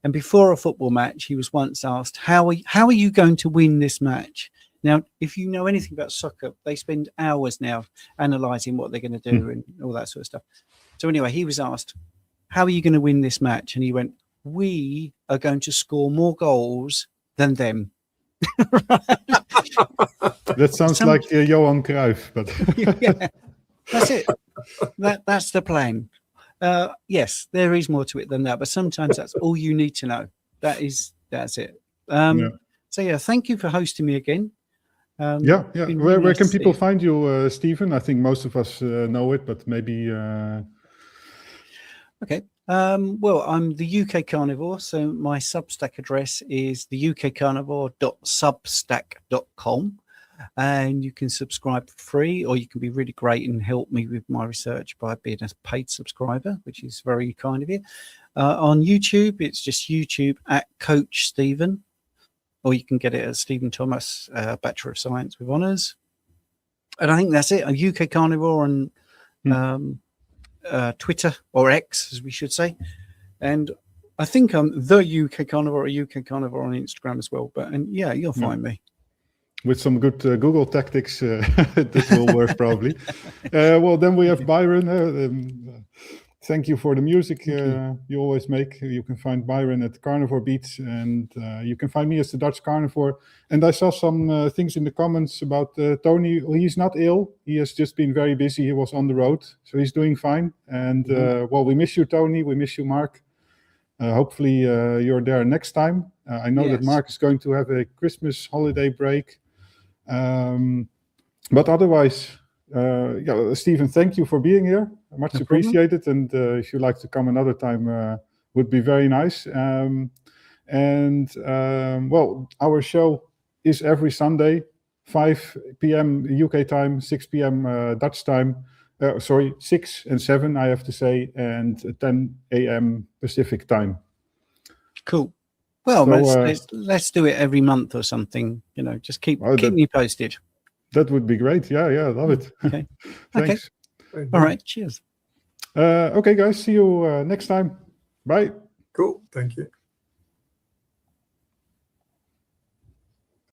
And before a football match, he was once asked, how are you going to win this match? Now, if you know anything about soccer, they spend hours now analysing what they're going to do and all that sort of stuff. So anyway, he was asked, how are you going to win this match? And he went, we are going to score more goals than them. That sounds like Johan Cruyff, but yeah, that's it. That's the plan. Yes, there is more to it than that, but sometimes that's all you need to know. That's it. So yeah, thank you for hosting me again. Where can people find you, Stephen? I think most of us know it, but maybe. Okay. Well, I'm the UK Carnivore, so my Substack address is theukcarnivore.substack.com, and you can subscribe for free, or you can be really great and help me with my research by being a paid subscriber, which is very kind of you. On YouTube, it's just YouTube at Coach Stephen, or you can get it at Stephen Thomas, Bachelor of Science with Honours. And I think that's it. A UK Carnivore on Twitter, or X, as we should say. And I think I'm the UK Carnivore, or UK Carnivore on Instagram as well. But yeah, you'll find me. With some good Google tactics, that will work probably. Well, then we have Byron. Thank you for the music you always make. You can find Byron at Carnivore Beats, and you can find me as the Dutch Carnivore. And I saw some things in the comments about Tony. He's not ill. He has just been very busy. He was on the road, so he's doing fine. And well, we miss you, Tony. We miss you, Mark. Hopefully you're there next time. I know that Mark is going to have a Christmas holiday break. But otherwise, Stephen, thank you for being here. Much appreciated. And if you'd like to come another time, would be very nice. Well, our show is every Sunday, 5 p.m. UK time, 6 p.m. Dutch time. 6 and 7, I have to say, and 10 a.m. Pacific time. Cool. Well, so, let's do it every month or something. You know, just keep me posted. That would be great. Yeah, love it. Okay. Thanks. Okay. All right. Cheers. Okay, guys. See you next time. Bye. Cool. Thank you.